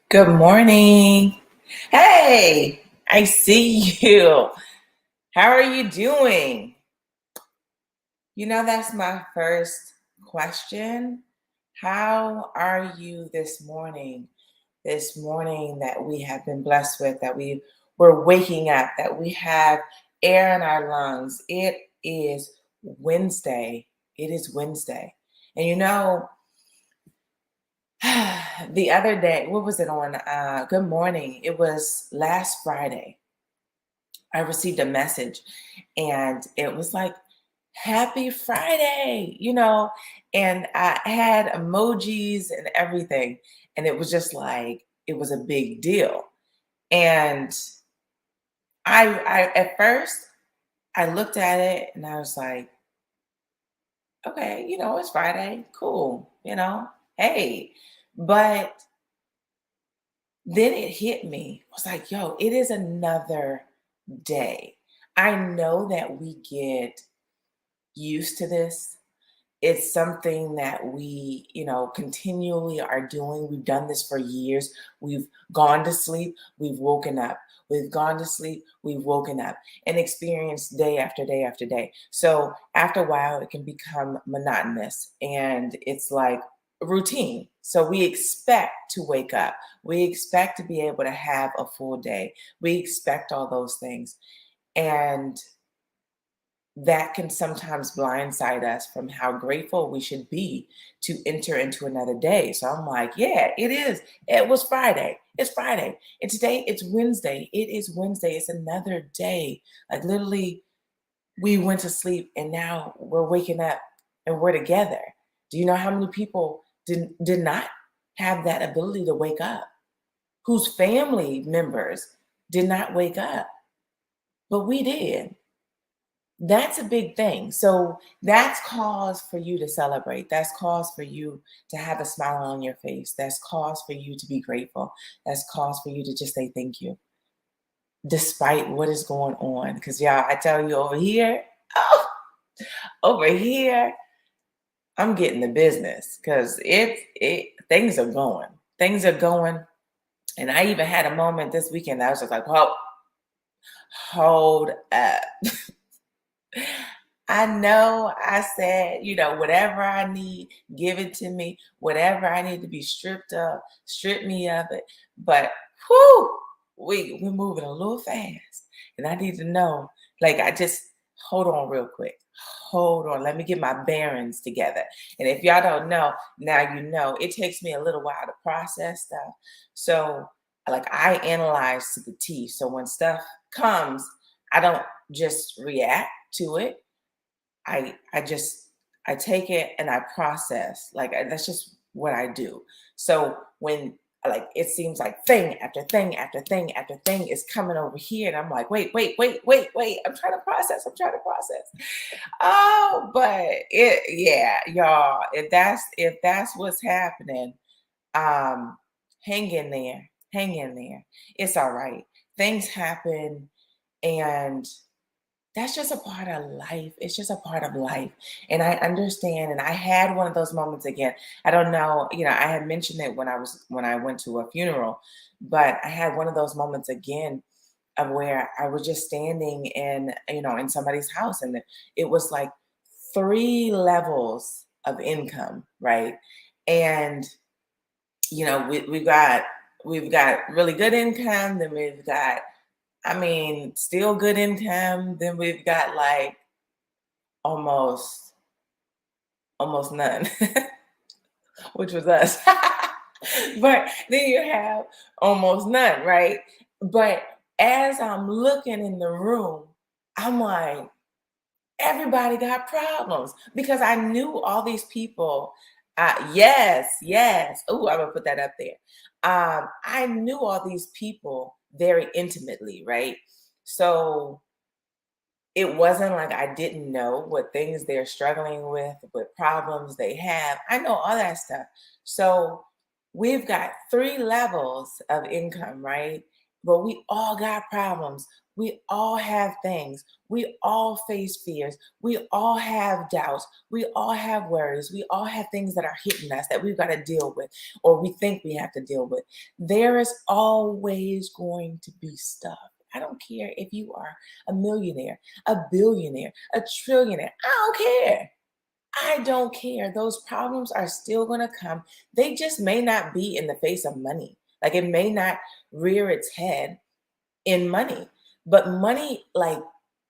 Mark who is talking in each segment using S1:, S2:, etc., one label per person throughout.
S1: Good morning. Hey, I see you. How are you doing? That's my first question. How are you this morning? This morning that we have been blessed with, that we're waking up, that we have air in our lungs. It is Wednesday. It is Wednesday. And the other day, what was it on? Good morning. It was last Friday. I received a message and it was like, Happy Friday, and I had emojis and everything. And it was just like, it was a big deal. And at first, I looked at it and I was like, okay, it's Friday. Cool, hey. But then it hit me. I was like, yo, it is another day. I know that we get used to this. It's something that we, continually are doing. We've done this for years. We've gone to sleep, we've woken up. We've gone to sleep, we've woken up and experienced day after day after day. So after a while, it can become monotonous and it's like routine. So we expect to wake up. We expect to be able to have a full day. We expect all those things. And that can sometimes blindside us from how grateful we should be to enter into another day. So I'm like, yeah, it is. It was Friday. It's Friday. And today it's Wednesday. It is Wednesday. It's another day. Like literally, we went to sleep and now we're waking up and we're together. Do you know how many people did not have that ability to wake up? Whose family members did not wake up, but we did. That's a big thing. So that's cause for you to celebrate. That's cause for you to have a smile on your face. That's cause for you to be grateful. That's cause for you to just say thank you, despite what is going on. Because y'all, I tell you over here, oh, over here, I'm getting the business because it things are going. Things are going. And I even had a moment this weekend that I was just like, well, hold up. I know I said, whatever I need, give it to me. Whatever I need to be stripped of, strip me of it. But whew, we're moving a little fast. And I need to know, like, I just hold on real quick. Hold on. Let me get my bearings together. And if y'all don't know, now you know. It takes me a little while to process stuff. So, like, I analyze to the T. So when stuff comes, I don't just react to it. I take it and I process. That's just what I do. So when like it seems like thing after thing after thing after thing is coming over here, and I'm like, wait. I'm trying to process. I'm trying to process. Oh, but yeah, y'all. If that's what's happening, um, hang in there. Hang in there. It's all right. Things happen, and that's just a part of life. It's just a part of life. And I understand. And I had one of those moments again. I don't know, I had mentioned it when I went to a funeral, but I had one of those moments again of where I was just standing in somebody's house, and it was like three levels of income, right? And we've got really good income, then we've got, I mean, still good income. Then we've got like almost almost none, which was us. But then you have almost none, right? But as I'm looking in the room, I'm like, everybody got problems because I knew all these people. Yes, yes. Oh, I'm gonna put that up there. I knew all these people very intimately, right? So it wasn't like I didn't know what things they're struggling with, what problems they have. I know all that stuff. So we've got three levels of income, right? but we all got problems. We all have things. We all face fears. We all have doubts. We all have worries. We all have things that are hitting us that we've got to deal with, or we think we have to deal with. There is always going to be stuff. I don't care if you are a millionaire, a billionaire, a trillionaire. I don't care. I don't care. Those problems are still going to come. They just may not be in the face of money. Like it may not rear its head in money, but money, like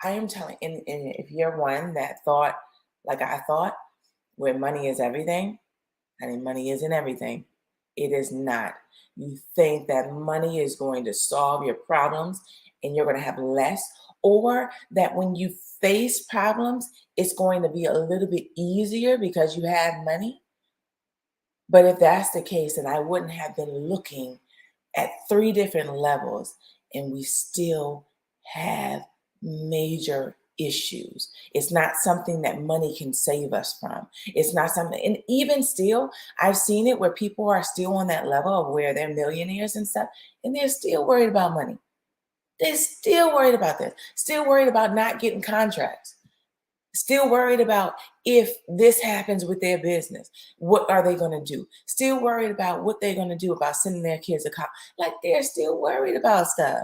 S1: I am telling, and if you're one that thought, like I thought, where money is everything, I mean, money isn't everything. It is not. You think that money is going to solve your problems and you're going to have less, or that when you face problems, it's going to be a little bit easier because you have money. But if that's the case, then I wouldn't have been looking at three different levels and we still have major issues. It's not something that money can save us from. It's not something, and even still, I've seen it where people are still on that level of where they're millionaires and stuff, and they're still worried about money. They're still worried about this, still worried about not getting contracts, still worried about if this happens with their business, what are they going to do? Still worried about what they're going to do about sending their kids to college. Like they're still worried about stuff.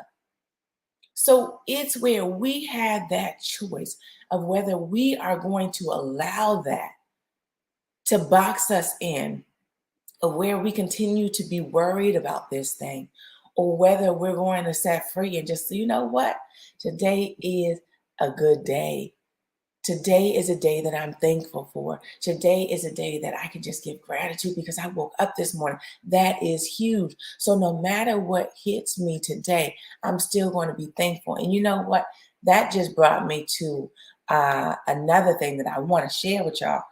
S1: So it's where we have that choice of whether we are going to allow that to box us in, or where we continue to be worried about this thing, or whether we're going to set free and just, you know what? Today is a good day. Today is a day that I'm thankful for. Today is a day that I can just give gratitude because I woke up this morning. That is huge. So no matter what hits me today, I'm still going to be thankful. And you know what? That just brought me to another thing that I want to share with y'all,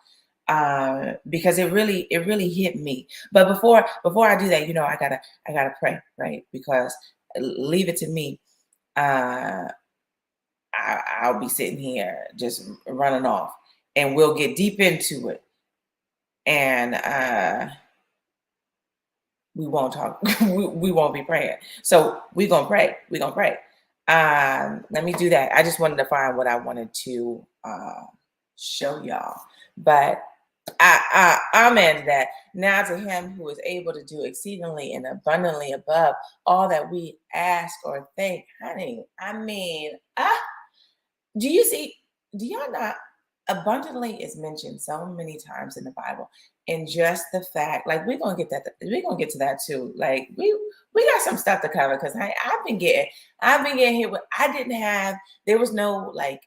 S1: because it really hit me. But before I do that, I gotta pray, right? Because leave it to me. Uh, I'll be sitting here just running off, and we'll get deep into it, and we won't talk. we won't be praying. So we're gonna pray. We're gonna pray. Let me do that. I just wanted to find what I wanted to show y'all, but amen to that. Now to him who is able to do exceedingly and abundantly above all that we ask or think, honey. I mean, do you see? Do y'all not? Abundantly is mentioned so many times in the Bible, and just the fact, like we're gonna get to that too. Like we got some stuff to cover because I've been getting hit with. I didn't have. There was no like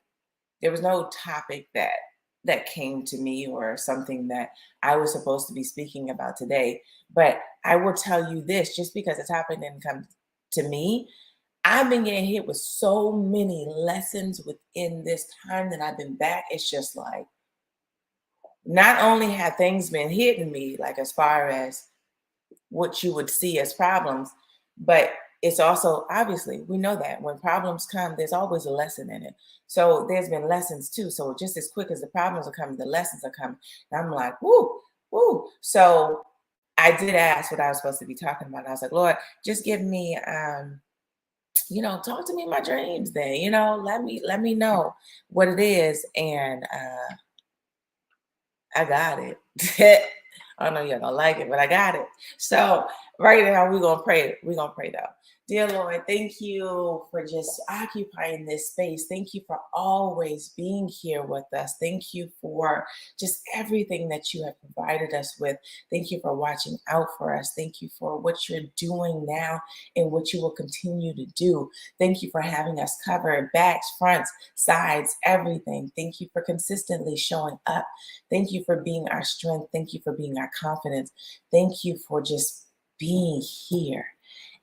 S1: there was no topic that came to me or something that I was supposed to be speaking about today. But I will tell you this: just because the topic didn't come to me, I've been getting hit with so many lessons within this time that I've been back. It's just like, not only have things been hitting me, like as far as what you would see as problems, but it's also obviously we know that when problems come, there's always a lesson in it. So there's been lessons too. So just as quick as the problems are coming, the lessons are coming. And I'm like, woo, woo. So I did ask what I was supposed to be talking about. I was like, Lord, just give me talk to me in my dreams then, let me know what it is. And I got it. I don't know you're gonna like it, but I got it. So right now we're gonna pray. We're gonna pray though. Dear Lord, thank you for just occupying this space. Thank you for always being here with us. Thank you for just everything that you have provided us with. Thank you for watching out for us. Thank you for what you're doing now and what you will continue to do. Thank you for having us covered, backs, fronts, sides, everything. Thank you for consistently showing up. Thank you for being our strength. Thank you for being our confidence. Thank you for just being here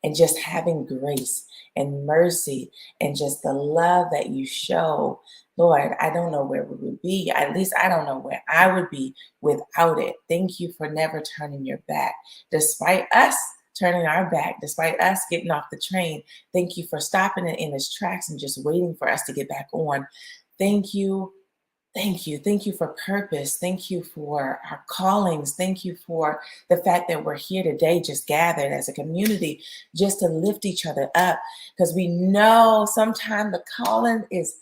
S1: and just having grace and mercy and just the love that you show. Lord, I don't know where we would be. At least I don't know where I would be without it. Thank you for never turning your back. Despite us turning our back, despite us getting off the train, thank you for stopping it in its tracks and just waiting for us to get back on. Thank you. Thank you. Thank you for purpose. Thank you for our callings. Thank you for the fact that we're here today, just gathered as a community, just to lift each other up. Because we know sometimes the calling is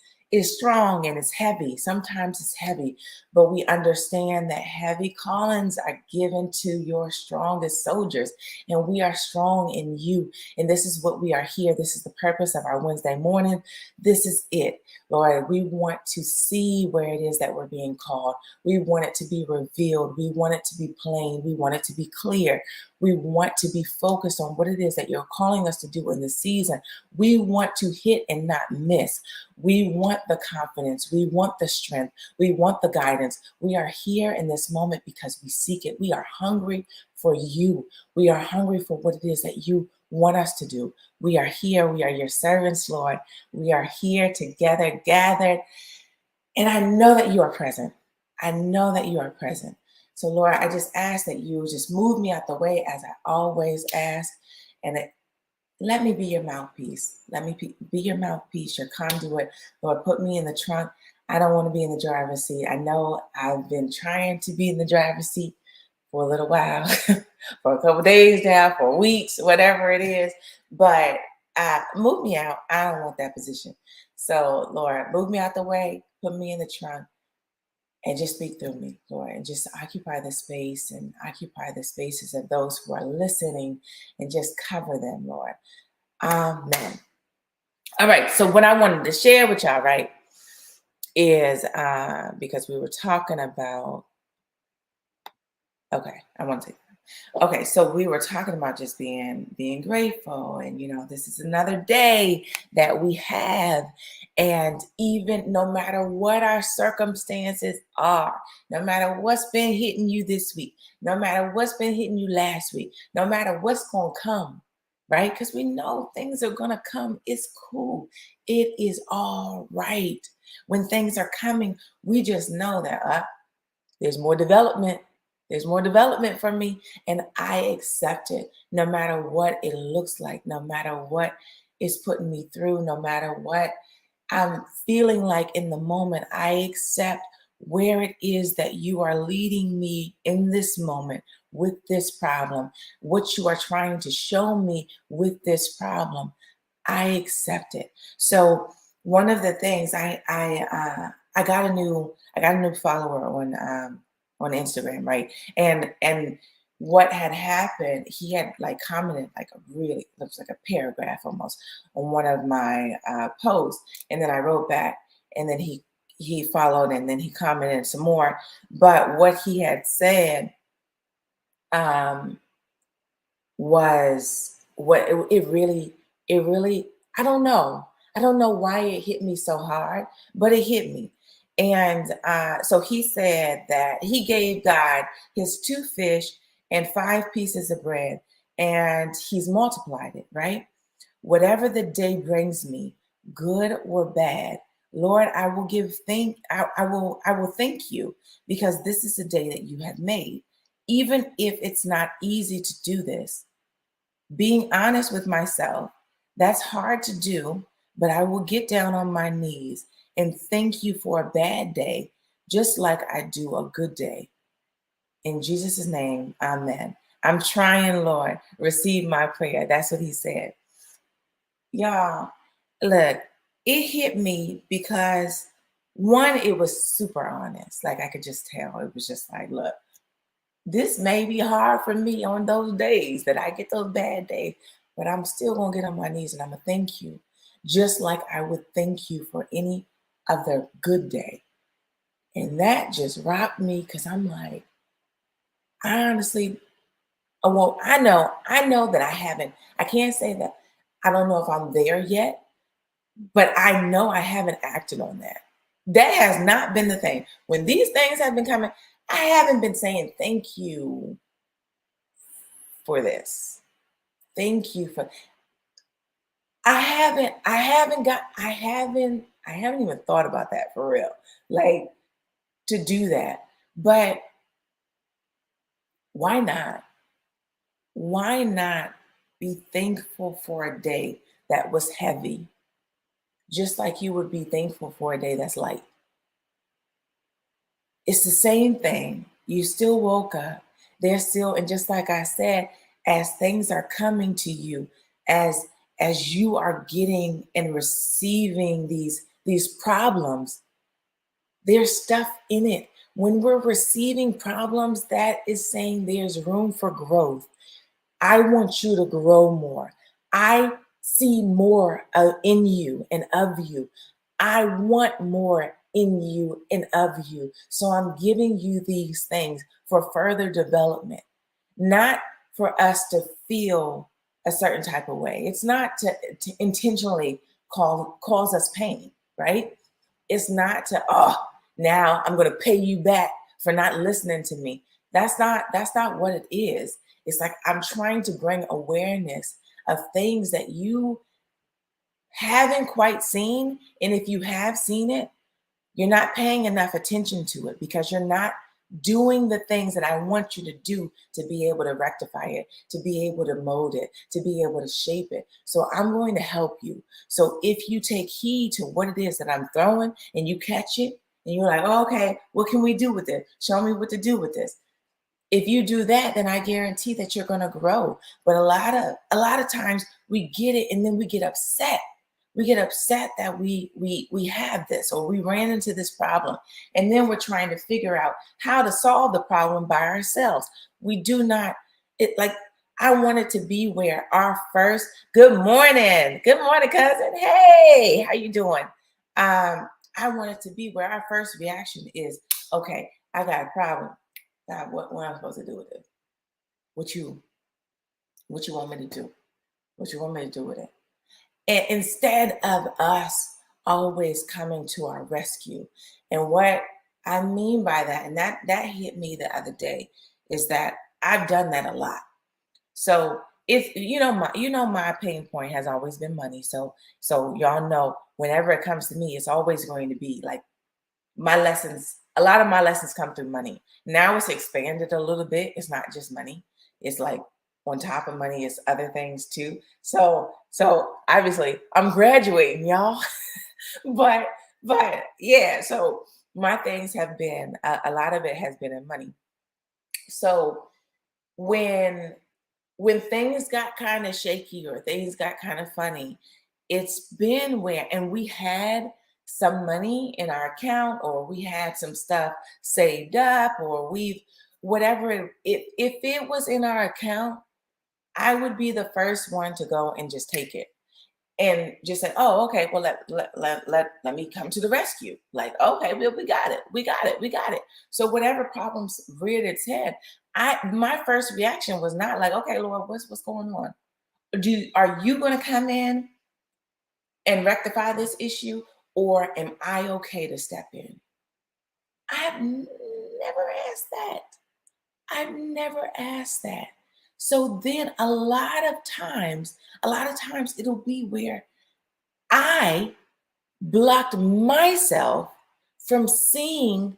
S1: strong and it's heavy. Sometimes it's heavy, but we understand that heavy callings are given to your strongest soldiers, and we are strong in you. And this is what we are here. This is the purpose of our Wednesday morning. This is it. Lord, we want to see where it is that we're being called. We want it to be revealed. We want it to be plain. We want it to be clear. We want to be focused on what it is that you're calling us to do in the season. We want to hit and not miss. We want the confidence. We want the strength. We want the guidance. We are here in this moment because we seek it. We are hungry for you. We are hungry for what it is that you want us to do. We are here. We are your servants, Lord. We are here together, gathered. And I know that you are present. I know that you are present. So, Lord, I just ask that you just move me out the way as I always ask. And let me be your mouthpiece. Let me be your mouthpiece, your conduit. Lord, put me in the trunk. I don't want to be in the driver's seat. I know I've been trying to be in the driver's seat for a little while, for a couple days now, for weeks, whatever it is. But move me out. I don't want that position. So, Lord, move me out the way, put me in the trunk, and just speak through me, Lord, and just occupy the space and occupy the spaces of those who are listening and just cover them, Lord. Amen. All right. So, what I wanted to share with y'all, right, is because we were talking about, okay, I want to Okay, so we were talking about just being grateful, and this is another day that we have, and even no matter what our circumstances are, no matter what's been hitting you this week, no matter what's been hitting you last week, no matter what's going to come, right? Because we know things are going to come. It's cool. It is all right. When things are coming, we just know that there's more development. There's more development for me, and I accept it no matter what it looks like, no matter what is putting me through, no matter what I'm feeling like in the moment. I accept where it is that you are leading me in this moment with this problem, what you are trying to show me with this problem. I accept it. So one of the things I got a new follower on Instagram, right? And what had happened, he had like commented like a really looks like a paragraph almost on one of my posts, and then I wrote back, and then he followed, and then he commented some more. But what he had said um, was what it really I don't know why it hit me so hard, but it hit me. And so he said that he gave God his 2 fish and 5 pieces of bread, and he's multiplied it, right? Whatever the day brings me, good or bad, Lord, I will I will thank you, because this is the day that you have made. Even if it's not easy to do this, being honest with myself, that's hard to do, but I will get down on my knees and thank you for a bad day, just like I do a good day. In Jesus' name, amen. I'm trying, Lord. Receive my prayer. That's what he said. Y'all, look, it hit me because one, it was super honest. Like I could just tell. It was just like, look, this may be hard for me on those days that I get those bad days, but I'm still gonna get on my knees and I'm gonna thank you, just like I would thank you for any other good day. And that just rocked me because I'm like, I honestly, well, I know that I can't say that I don't know if I'm there yet, but I know I haven't acted on that. That has not been the thing. When these things have been coming, I haven't been saying thank you for this. Thank you for I haven't even thought about that for real. Like to do that. But why not? Why not be thankful for a day that was heavy, just like you would be thankful for a day that's light? It's the same thing. You still woke up. They're still, and just like I said, as things are coming to you, as as you are getting and receiving these problems, there's stuff in it. When we're receiving problems, that is saying there's room for growth. I want you to grow more. I see more in you and of you. I want more in you and of you. So I'm giving you these things for further development, not for us to feel a certain type of way. It's not to intentionally cause us pain, right? It's not to, oh, now I'm going to pay you back for not listening to me. That's not what it is. It's like I'm trying to bring awareness of things that you haven't quite seen. And if you have seen it, you're not paying enough attention to it because you're not doing the things that I want you to do to be able to rectify it, to be able to mold it, to be able to shape it. So I'm going to help you. So if you take heed to what it is that I'm throwing and you catch it and you're like, oh, okay, what can we do with it? Show me what to do with this. If you do that, then I guarantee that you're going to grow. But a lot of times we get it and then we get upset. We get upset that we have this or we ran into this problem, and then we're trying to figure out how to solve the problem by ourselves. We do not it like I want it to be where our first good morning, cousin. Hey, how you doing? I want it to be where our first reaction is, okay, I got a problem. God, what am I supposed to do with it? What you what you want me to do? What you want me to do with it? And instead of us always coming to our rescue. And what I mean by that, and that hit me the other day, is that I've done that a lot. So if my pain point has always been money. So y'all know whenever it comes to me, it's always going to be like my lessons, a lot of my lessons come through money. Now it's expanded a little bit. It's not just money. It's like on top of money is other things too. So obviously I'm graduating, y'all. but but yeah, so my things have been a lot of it has been in money. So when when things got kind of shaky or things got kind of funny, it's been where, and we had some money in our account, or we had some stuff saved up, or we've whatever if it was in our account, I would be the first one to go and just take it and just say, oh, okay, well, let me come to the rescue. Like, okay, we got it. We got it. We got it. So whatever problems reared its head, my first reaction was not like, okay, Lord, what's going on? Are you going to come in and rectify this issue, or am I okay to step in? I've never asked that. I've never asked that. So then a lot of times it'll be where I blocked myself from seeing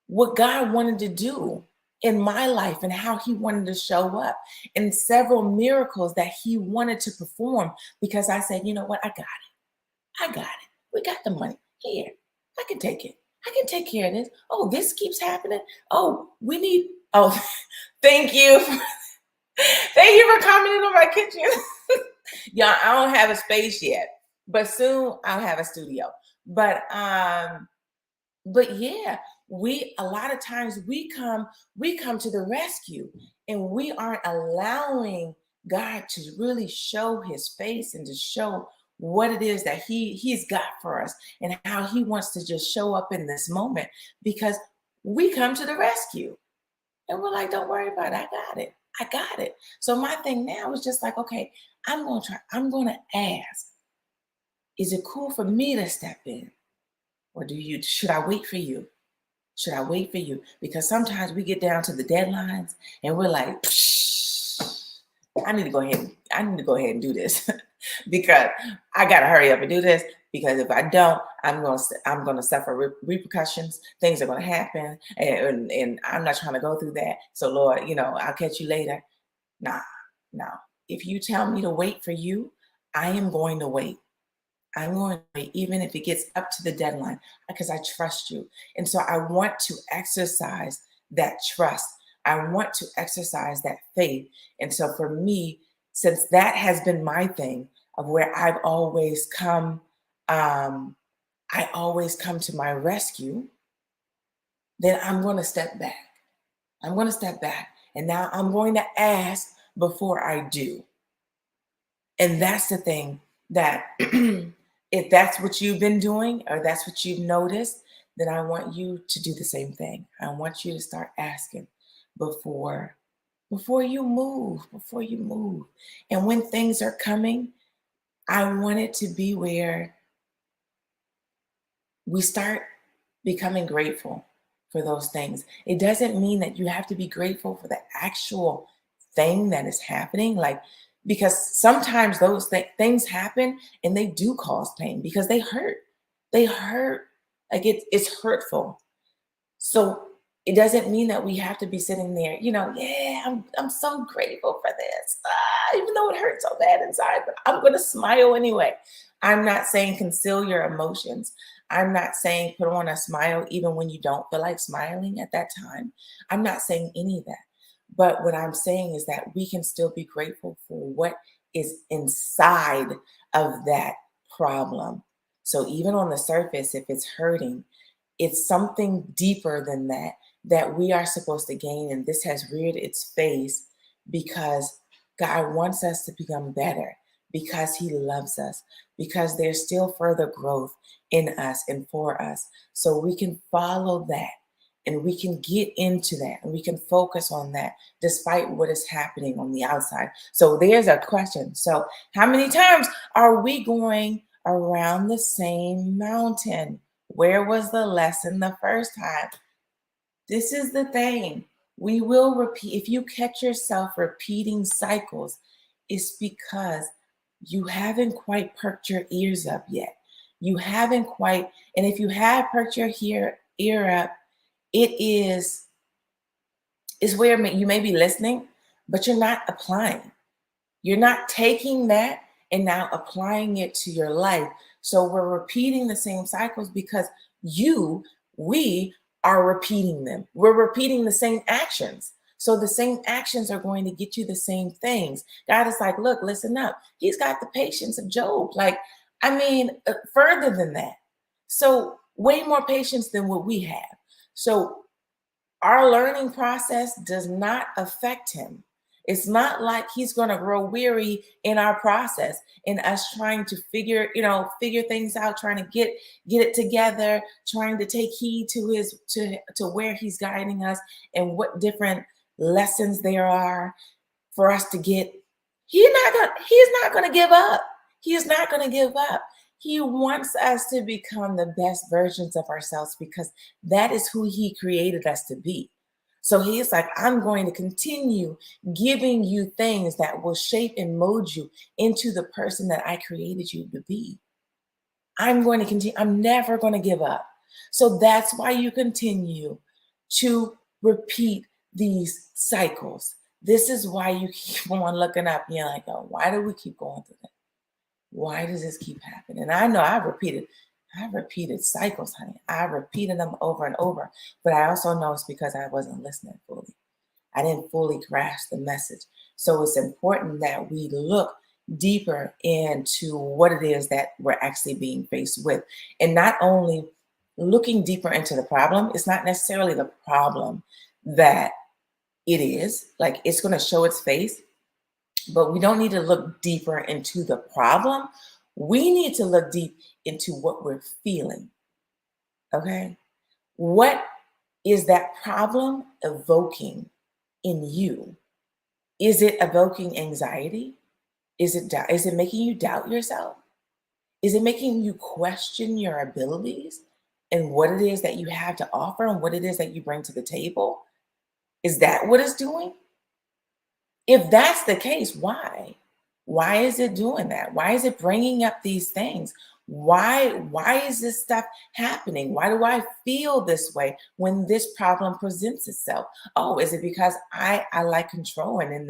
S1: what God wanted to do in my life and how he wanted to show up and several miracles that he wanted to perform, because I said, you know what? I got it. I got it. We got the money here. I can take it. I can take care of this. Oh, this keeps happening. Oh, we need, oh, thank you. Thank you for commenting on my kitchen. Y'all, I don't have a space yet, but soon I'll have a studio. But yeah, we a lot of times we come to the rescue, and we aren't allowing God to really show his face and to show what it is that he's got for us and how he wants to just show up in this moment, because we come to the rescue and we're like, don't worry about it. I got it. I got it. So my thing now is just like, okay, I'm going to ask, is it cool for me to step in? Or should I wait for you? Should I wait for you? Because sometimes we get down to the deadlines and we're like, I need to go ahead and do this because I got to hurry up and do this, because if I don't, I'm going to suffer repercussions. Things are going to happen, and I'm not trying to go through that. So Lord, I'll catch you later. Nah, no. If you tell me to wait for you, I am going to wait. I'm going to wait, even if it gets up to the deadline, because I trust you. And so I want to exercise that trust. I want to exercise that faith. And so for me, since that has been my thing of where I've always come, um, I always come to my rescue, then I'm going to step back. I'm going to step back. And now I'm going to ask before I do. And that's the thing that if that's what you've been doing or that's what you've noticed, then I want you to do the same thing. I want you to start asking before before you move. And when things are coming, I want it to be where we start becoming grateful for those things. It doesn't mean that you have to be grateful for the actual thing that is happening. Like, because sometimes those things happen and they do cause pain because they hurt. They hurt. Like it's hurtful. So it doesn't mean that we have to be sitting there, yeah, I'm so grateful for this. Even though it hurts so bad inside, but I'm gonna smile anyway. I'm not saying conceal your emotions. I'm not saying put on a smile even when you don't feel like smiling at that time. I'm not saying any of that. But what I'm saying is that we can still be grateful for what is inside of that problem. So even on the surface, if it's hurting, it's something deeper than that that we are supposed to gain. And this has reared its face because God wants us to become better, because He loves us, because there's still further growth in us and for us. So we can follow that and we can get into that and we can focus on that despite what is happening on the outside. So there's a question. So, how many times are we going around the same mountain? Where was the lesson the first time? This is the thing. We will repeat. If you catch yourself repeating cycles, it's because you haven't quite perked your ears up yet. You haven't quite, and if you have perked your ear up, it is where you may be listening, but you're not applying. You're not taking that and now applying it to your life. So we're repeating the same cycles because we are repeating them. We're repeating the same actions. So the same actions are going to get you the same things. God is like, look, listen up. He's got the patience of Job. Like, I mean, further than that. So way more patience than what we have. So our learning process does not affect him. It's not like he's going to grow weary in our process, in us trying to figure things out, trying to get it together, trying to take heed to his to where he's guiding us and what different lessons there are for us to get. He's not gonna give up. He is not gonna give up. He wants us to become the best versions of ourselves because that is who he created us to be. So he's like, I'm going to continue giving you things that will shape and mold you into the person that I created you to be. I'm going to continue. I'm never going to give up. So that's why you continue to repeat these cycles. This is why you keep on looking up. You're like, oh, why do we keep going through that? Why does this keep happening? And I know I've repeated cycles, honey. I repeated them over and over. But I also know it's because I wasn't listening fully. I didn't fully grasp the message. So it's important that we look deeper into what it is that we're actually being faced with. And not only looking deeper into the problem, it's not necessarily the problem that it is, like it's going to show its face, but we don't need to look deeper into the problem. We need to look deep into what we're feeling. Okay. What is that problem evoking in you? Is it evoking anxiety? Is it making you doubt yourself? Is it making you question your abilities and what it is that you have to offer and what it is that you bring to the table? Is that what it's doing? If that's the case, why? Why is it doing that? Why is it bringing up these things? Why is this stuff happening? Why do I feel this way when this problem presents itself? Oh, is it because I like control, and in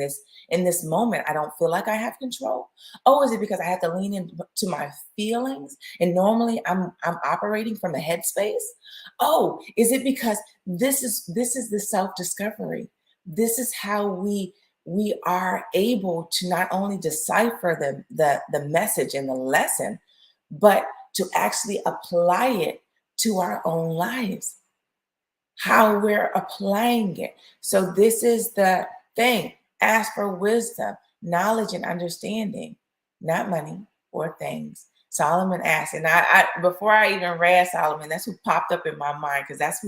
S1: this moment I don't feel like I have control? Oh, is it because I have to lean into my feelings, and normally I'm operating from a headspace? Oh, is it because this is the self-discovery? This is how we are able to not only decipher the message and the lesson, but to actually apply it to our own lives, how we're applying it. So this is the thing. Ask for wisdom, knowledge, and understanding, not money or things. Solomon asked, and I before I even read Solomon, that's who popped up in my mind, because that's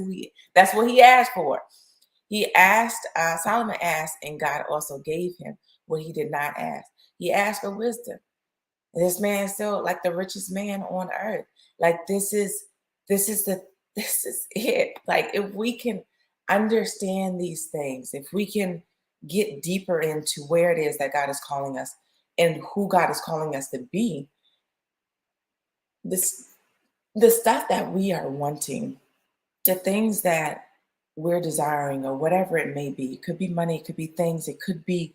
S1: what he asked for. He asked, Solomon asked, and God also gave him what he did not ask. He asked for wisdom. This man is still like the richest man on earth. Like this is the this is it. Like if we can understand these things, if we can get deeper into where it is that God is calling us and who God is calling us to be, this the stuff that we are wanting, the things that we're desiring, or whatever it may be. It could be money, it could be things, it could be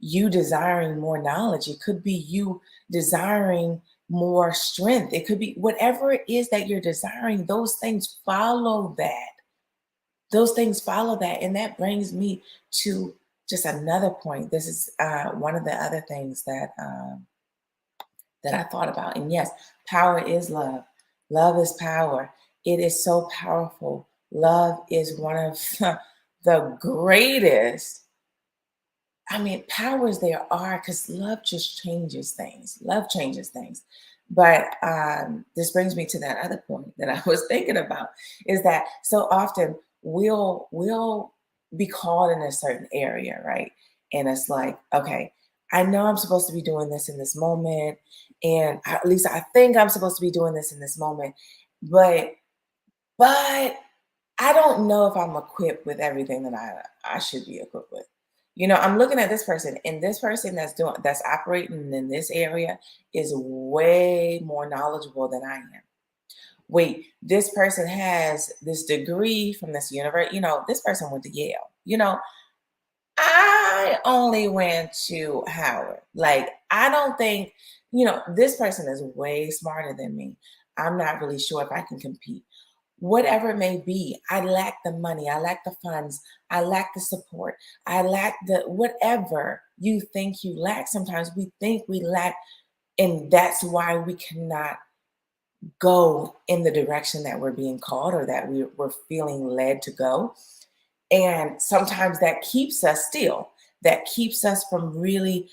S1: you desiring more knowledge, it could be you desiring more strength, it could be whatever it is that you're desiring. Those things follow that. Those things follow that. And that brings me to just another point. This is one of the other things that I thought about. And yes, power is love. Love is power. It is so powerful. Love is one of the greatest, I mean, powers there are, because love just changes things. Love changes things. But this brings me to that other point that I was thinking about, is that so often we'll be called in a certain area, right? And it's like, okay, I know I'm supposed to be doing this in this moment, and at least I think I'm supposed to be doing this in this moment, but but I don't know if I'm equipped with everything that I should be equipped with. I'm looking at this person, and this person that's operating in this area is way more knowledgeable than I am. Wait, this person has this degree from this university. This person went to Yale. I only went to Howard. Like, I don't think, this person is way smarter than me. I'm not really sure if I can compete. Whatever it may be, I lack the money, I lack the funds, I lack the support, I lack the whatever you think you lack. Sometimes we think we lack, and that's why we cannot go in the direction that we're being called, or that we're feeling led to go. And sometimes that keeps us still, that keeps us from really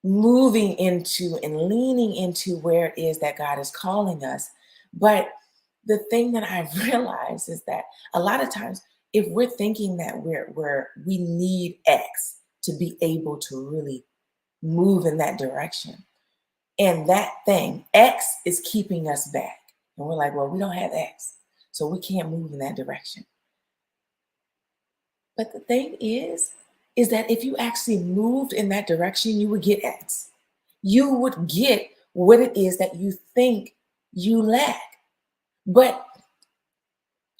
S1: moving into and leaning into where it is that God is calling us. But the thing that I've realized is that a lot of times, if we're thinking that we need X to be able to really move in that direction, and that thing X is keeping us back, and we're like, well, we don't have X, so we can't move in that direction. But the thing is that if you actually moved in that direction, you would get X. You would get what it is that you think you lack. But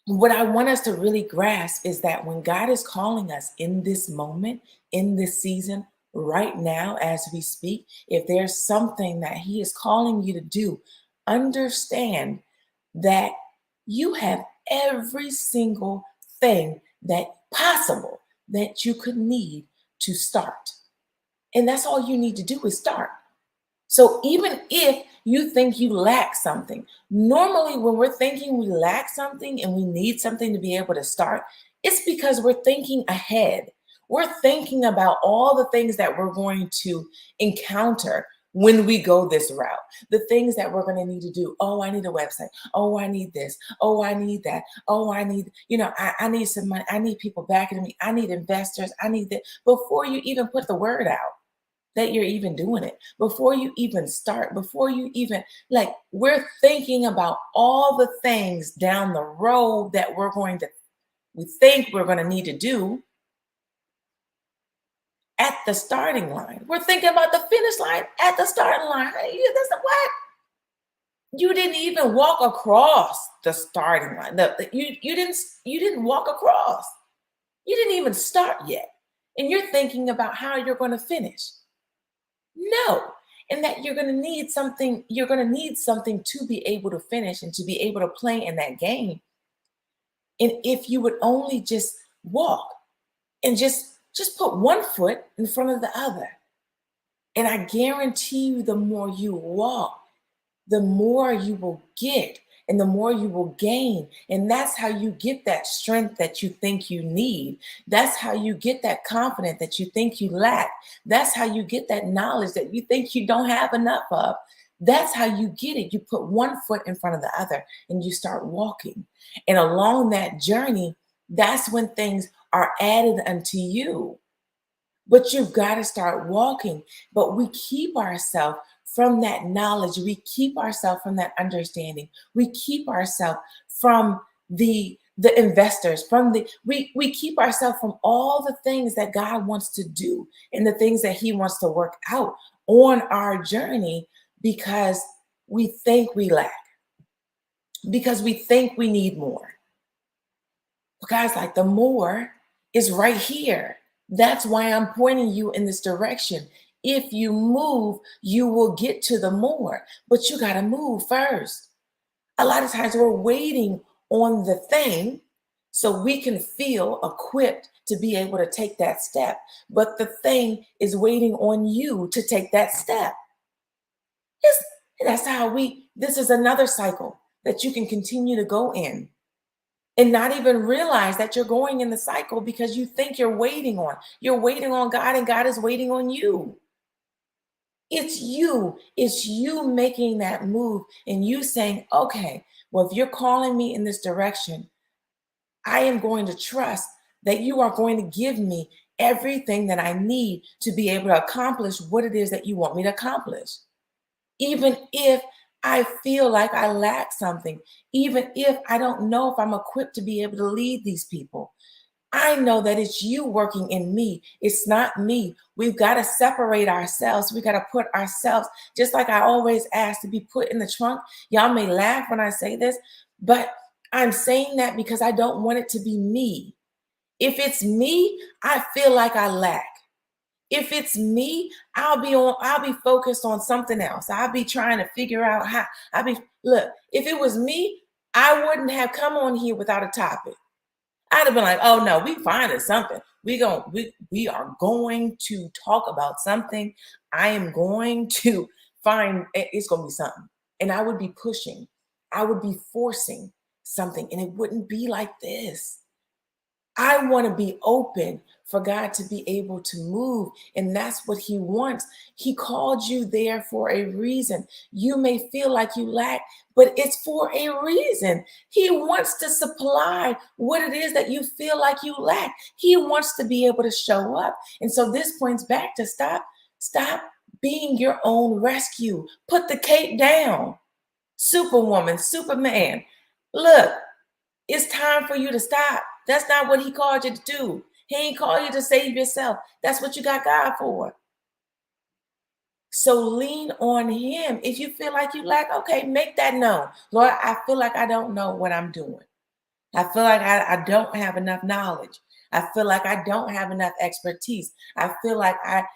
S1: what I want us to really grasp is that when God is calling us in this moment, in this season, right now, as we speak, if there's something that He is calling you to do, understand that you have every single thing that possible that you could need to start. And that's all you need to do is start. So even if you think you lack something, normally when we're thinking we lack something and we need something to be able to start, it's because we're thinking ahead. We're thinking about all the things that we're going to encounter when we go this route, the things that we're going to need to do. Oh, I need a website. Oh, I need this. Oh, I need that. Oh, I need, I need some money. I need people backing me. I need investors. I need that. Before you even put the word out that you're even doing it, before you even start, before you even, like, we're thinking about all the things down the road that we think we're going to need to do. at the starting line. We're thinking about the finish line at the starting line. Honey, that's what? You didn't even walk across the starting line. You didn't walk across. You didn't even start yet. And you're thinking about how you're going to finish. No. And that you're going to need something to be able to finish and to be able to play in that game. And if you would only just walk and just put one foot in front of the other. And I guarantee you, the more you walk, the more you will get and the more you will gain. And that's how you get that strength that you think you need. That's how you get that confidence that you think you lack. That's how you get that knowledge that you think you don't have enough of. That's how you get it. You put one foot in front of the other and you start walking. And along that journey, that's when things are added unto you. But you've got to start walking. But we keep ourselves from that knowledge. We keep ourselves from that understanding. We keep ourselves from the investors, from we keep ourselves from all the things that God wants to do and the things that He wants to work out on our journey because we think we lack, because we think we need more. But guys, like, the more is right here. That's why I'm pointing you in this direction. If you move, you will get to the more, but you got to move first. A lot of times we're waiting on the thing so we can feel equipped to be able to take that step. But the thing is waiting on you to take that step. That's how this is another cycle that you can continue to go in and not even realize that you're going in the cycle because you think you're waiting on God, and God is waiting on you. It's you making that move and you saying, okay, well, if you're calling me in this direction, I am going to trust that you are going to give me everything that I need to be able to accomplish what it is that you want me to accomplish. Even if I feel like I lack something, even if I don't know if I'm equipped to be able to lead these people, I know that it's you working in me. It's not me. We've got to separate ourselves. We got to put ourselves, just like I always ask, to be put in the trunk. Y'all may laugh when I say this, but I'm saying that because I don't want it to be me. If it's me, I feel like I lack. If it's me, I'll be focused on something else. I'll be trying to figure out how look, if it was me, I wouldn't have come on here without a topic. I'd have been like, oh no, we finding something. We are going to talk about something. I am going to find it's gonna be something. And I would be pushing, I would be forcing something, and it wouldn't be like this. I want to be open for God to be able to move. And that's what He wants. He called you there for a reason. You may feel like you lack, but it's for a reason. He wants to supply what it is that you feel like you lack. He wants to be able to show up. And so this points back to stop being your own rescue. Put the cape down. Superwoman, Superman. Look, it's time for you to stop. That's not what He called you to do. He ain't called you to save yourself. That's what you got God for. So lean on Him. If you feel like you lack, okay, make that known. Lord, I feel like I don't know what I'm doing. I feel like I don't have enough knowledge. I feel like I don't have enough expertise. I feel like I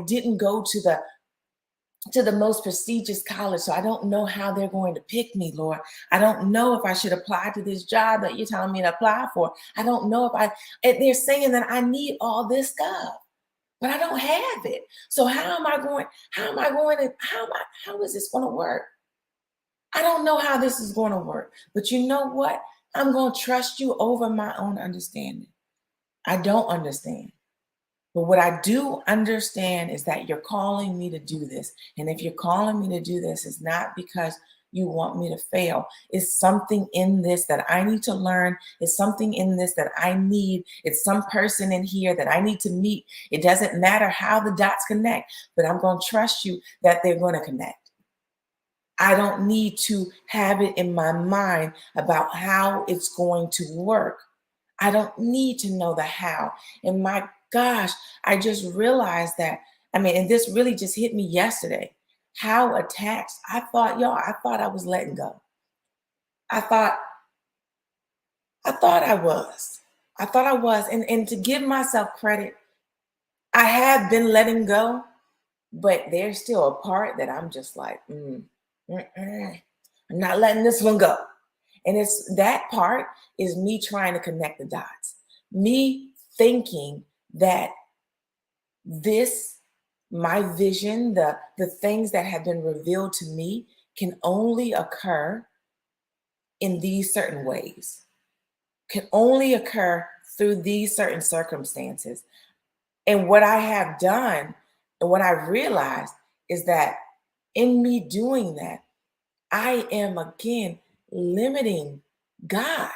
S1: didn't go to the most prestigious college. So I don't know how they're going to pick me, Lord. I don't know if I should apply to this job that you're telling me to apply for. I don't know and they're saying that I need all this stuff, but I don't have it. So how is this going to work? I don't know how this is going to work, but you know what? I'm going to trust you over my own understanding. I don't understand. But what I do understand is that you're calling me to do this. And if you're calling me to do this, it's not because you want me to fail. It's something in this that I need to learn. It's something in this that I need. It's some person in here that I need to meet. It doesn't matter how the dots connect, but I'm going to trust you that they're going to connect. I don't need to have it in my mind about how it's going to work. I don't need to know the how. And my Gosh, I just realized that. I mean, and this really just hit me yesterday. How attached I thought I was letting go. I thought I thought I was. I thought I was. And to give myself credit, I have been letting go, but there's still a part that I'm just like, mm-mm. I'm not letting this one go. And it's that part is me trying to connect the dots, me thinking that this, my vision, the things that have been revealed to me can only occur in these certain ways, can only occur through these certain circumstances. And what I have done and what I've realized is that in me doing that, I am again limiting God.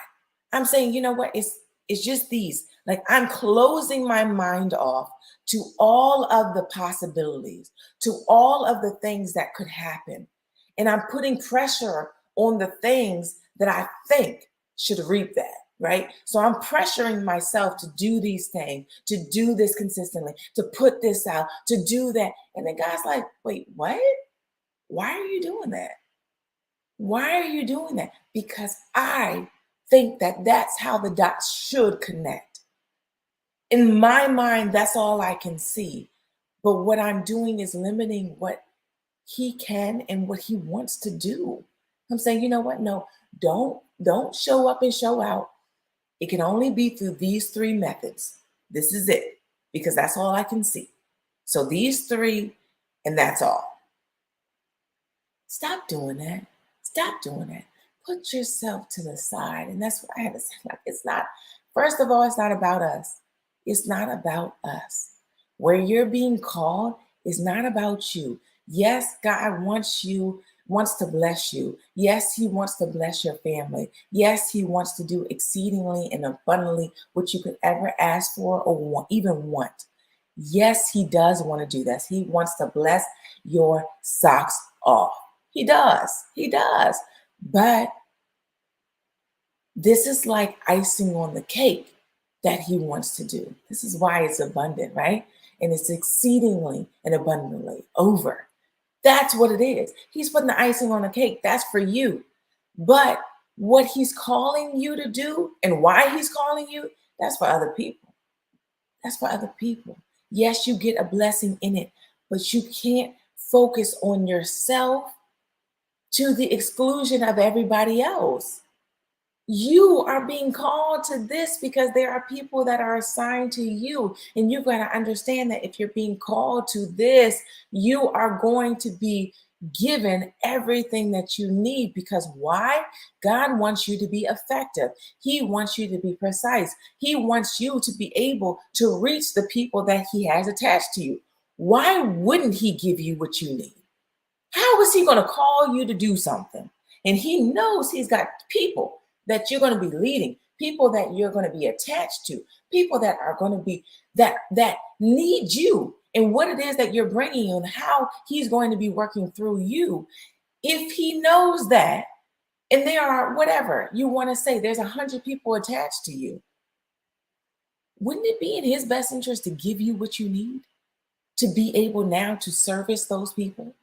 S1: I'm saying, you know what? It's just these. Like I'm closing my mind off to all of the possibilities, to all of the things that could happen. And I'm putting pressure on the things that I think should reap that, right? So I'm pressuring myself to do these things, to do this consistently, to put this out, to do that. And then God's like, wait, what? Why are you doing that? Why are you doing that? Because I think that that's how the dots should connect. In my mind, that's all I can see. But what I'm doing is limiting what he can and what he wants to do. I'm saying, you know what? No, don't show up and show out. It can only be through these three methods. This is it, because that's all I can see. So these three, and that's all. Stop doing that. Stop doing that. Put yourself to the side. And that's what I had to say. Like, it's not, first of all, it's not about us. It's not about us. Where you're being called is not about you. Yes, God wants to bless you. Yes, He wants to bless your family. Yes, He wants to do exceedingly and abundantly what you could ever ask for or even want. Yes, He does want to do this. He wants to bless your socks off. He does. He does. But this is like icing on the cake that he wants to do. This is why it's abundant, right? And it's exceedingly and abundantly over. That's what it is. He's putting the icing on the cake. That's for you. But what he's calling you to do and why he's calling you, that's for other people. That's for other people. Yes, you get a blessing in it, but you can't focus on yourself to the exclusion of everybody else. You are being called to this because there are people that are assigned to you. And you've got to understand that if you're being called to this, you are going to be given everything that you need. Because why? God wants you to be effective. He wants you to be precise. He wants you to be able to reach the people that He has attached to you. Why wouldn't He give you what you need? How is He going to call you to do something? And He knows He's got people that you're going to be leading, people that you're going to be attached to, people that are going to be that need you and what it is that you're bringing and how He's going to be working through you. If He knows that, and there are whatever you want to say, there's 100 people attached to you. Wouldn't it be in His best interest to give you what you need to be able now to service those people?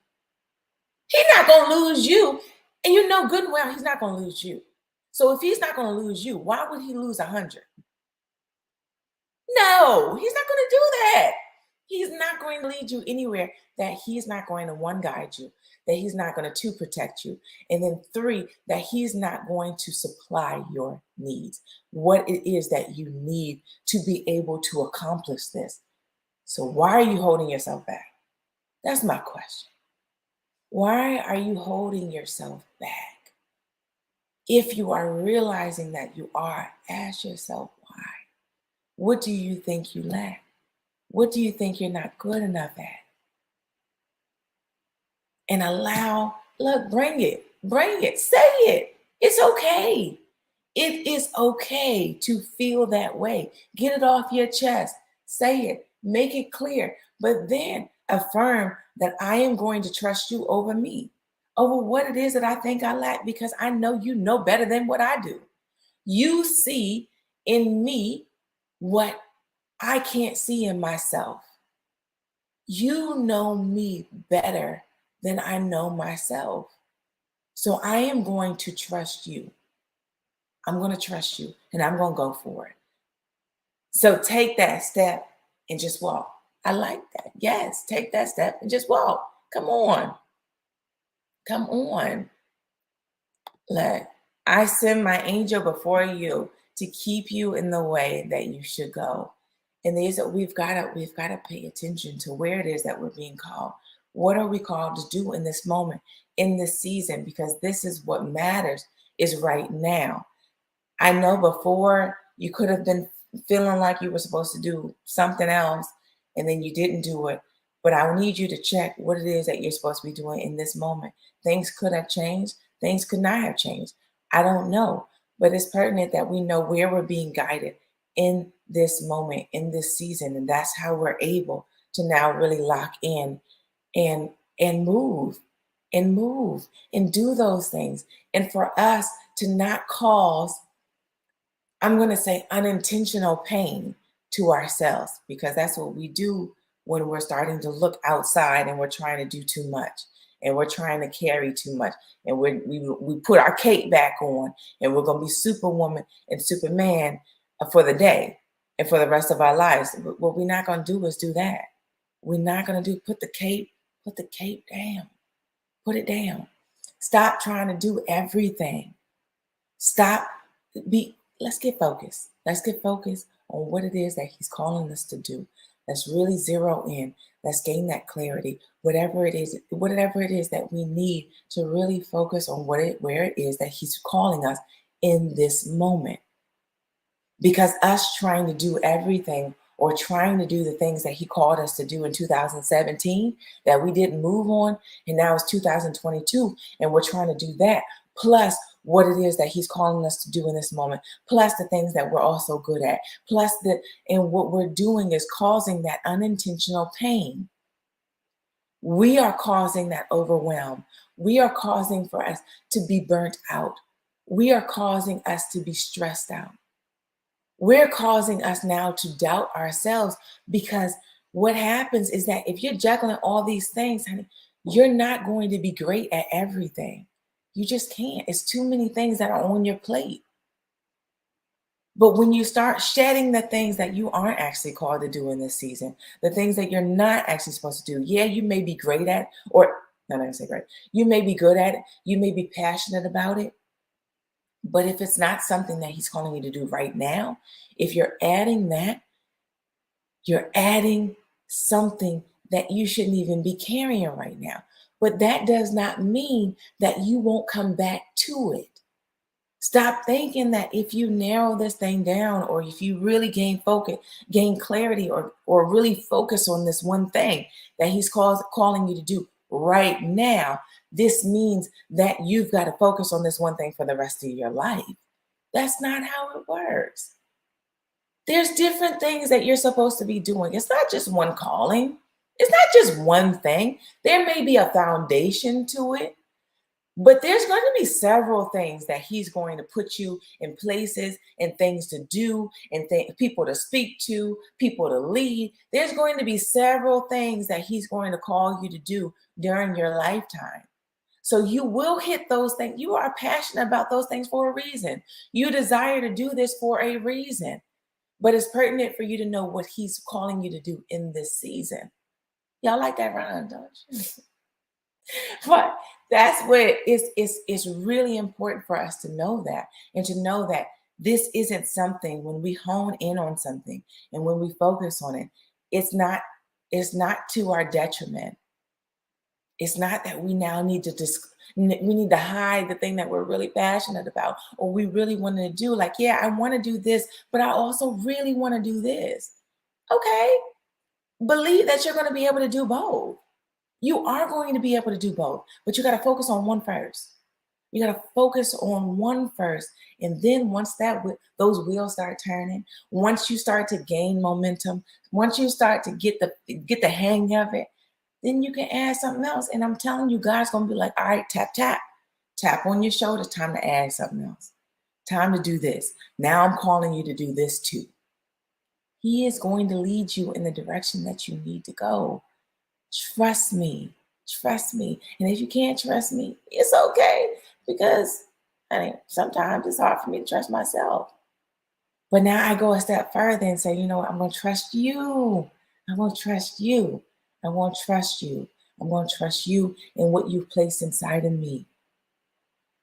S1: He's not going to lose you. And you know good and well, He's not going to lose you. So if He's not going to lose you, why would He lose 100? No, He's not going to do that. He's not going to lead you anywhere that He's not going to, one, guide you, that He's not going to, two, protect you, and then three, that He's not going to supply your needs, what it is that you need to be able to accomplish this. So why are you holding yourself back? That's my question. Why are you holding yourself back? If you are realizing that you are, ask yourself why. What do you think you lack? What do you think you're not good enough at? And look, bring it, say it. It's okay. It is okay to feel that way. Get it off your chest. Say it, make it clear, but then affirm that I am going to trust you over me, over what it is that I think I lack, because I know you know better than what I do. You see in me what I can't see in myself. You know me better than I know myself. So I am going to trust you. I'm going to trust you and I'm going to go for it. So take that step and just walk. I like that. Yes, take that step and just walk. Come on. Come on. Let I send my angel before you to keep you in the way that you should go. And these are we've got to pay attention to where it is that we're being called. What are we called to do in this moment, in this season? Because this is what matters is right now. I know before you could have been feeling like you were supposed to do something else and then you didn't do it. But I need you to check what it is that you're supposed to be doing in this moment. Things could have changed, things could not have changed. I don't know. But it's pertinent that we know where we're being guided in this moment, in this season. And that's how we're able to now really lock in and and move and move and do those things. And for us to not cause, I'm going to say, unintentional pain to ourselves, because that's what we do when we're starting to look outside and we're trying to do too much and we're trying to carry too much and we put our cape back on and we're going to be superwoman and superman for the day and for the rest of our lives. What we're not going to do is do that. We're not going to do put the cape down, put it down. Stop trying to do everything. Stop. Be. Let's get focused. Let's get focused on what it is that he's calling us to do. Let's really zero in. Let's gain that clarity. Whatever it is that we need to really focus on where it is that he's calling us in this moment. Because us trying to do everything or trying to do the things that he called us to do in 2017 that we didn't move on, and now it's 2022 and we're trying to do that, plus what it is that he's calling us to do in this moment, plus the things that we're also good at, plus that, and what we're doing is causing that unintentional pain. We are causing that overwhelm. We are causing for us to be burnt out. We are causing us to be stressed out. We're causing us now to doubt ourselves, because what happens is that if you're juggling all these things, honey, you're not going to be great at everything. You just can't. It's too many things that are on your plate. But when you start shedding the things that you aren't actually called to do in this season, the things that you're not actually supposed to do, yeah, you may be great at, or no, I'm not gonna say great. You may be good at it. You may be passionate about it. But if it's not something that he's calling you to do right now, if you're adding that, you're adding something that you shouldn't even be carrying right now. But that does not mean that you won't come back to it. Stop thinking that if you narrow this thing down, or if you really gain focus, gain clarity, or really focus on this one thing that he's calling you to do right now, this means that you've got to focus on this one thing for the rest of your life. That's not how it works. There's different things that you're supposed to be doing. It's not just one calling. It's not just one thing. There may be a foundation to it, but there's going to be several things that he's going to put you in places and things to do and people to speak to, people to lead. There's going to be several things that he's going to call you to do during your lifetime. So you will hit those things. You are passionate about those things for a reason. You desire to do this for a reason. But it's pertinent for you to know what he's calling you to do in this season. Y'all like that rhyme, don't you? But that's what it's really important for us to know that, and to know that this isn't something, when we hone in on something and when we focus on it, it's not to our detriment. It's not that we now need to we need to hide the thing that we're really passionate about, or we really want to do. Like, yeah, I want to do this, but I also really want to do this. Okay, believe that you're going to be able to do both. You are going to be able to do both, but you got to focus on one first. You got to focus on one first, and then once those wheels start turning, once you start to gain momentum, once you start to get the hang of it, then you can add something else. And I'm telling you, God's gonna be like, all right, tap, tap, tap on your shoulder. Time to add something else. Time to do this. Now I'm calling you to do this too. He is going to lead you in the direction that you need to go. Trust me. Trust me. And if you can't trust me, it's okay because I mean, sometimes it's hard for me to trust myself. But now I go a step further and say, you know what? I'm going to trust you. I'm going to trust you. I won't trust you. I'm going to trust you in what you've placed inside of me.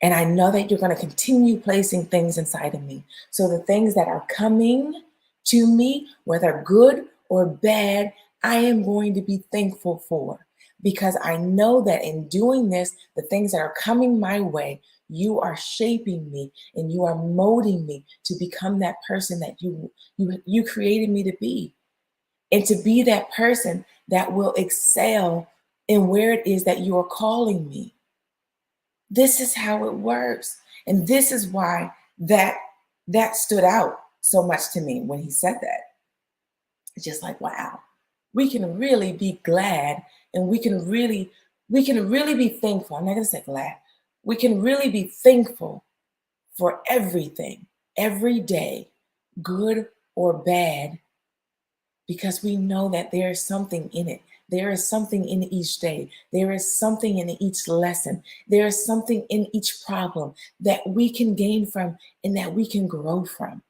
S1: And I know that you're going to continue placing things inside of me. So the things that are coming to me, whether good or bad, I am going to be thankful for because I know that in doing this, the things that are coming my way, you are shaping me and you are molding me to become that person that you created me to be and to be that person that will excel in where it is that you are calling me. This is how it works. And this is why that stood out so much to me when he said that. It's just like, wow, we can really be glad and we can really be thankful. I'm not gonna say glad. We can really be thankful for everything, every day, good or bad, because we know that there is something in it. There is something in each day. There is something in each lesson. There is something in each problem that we can gain from and that we can grow from.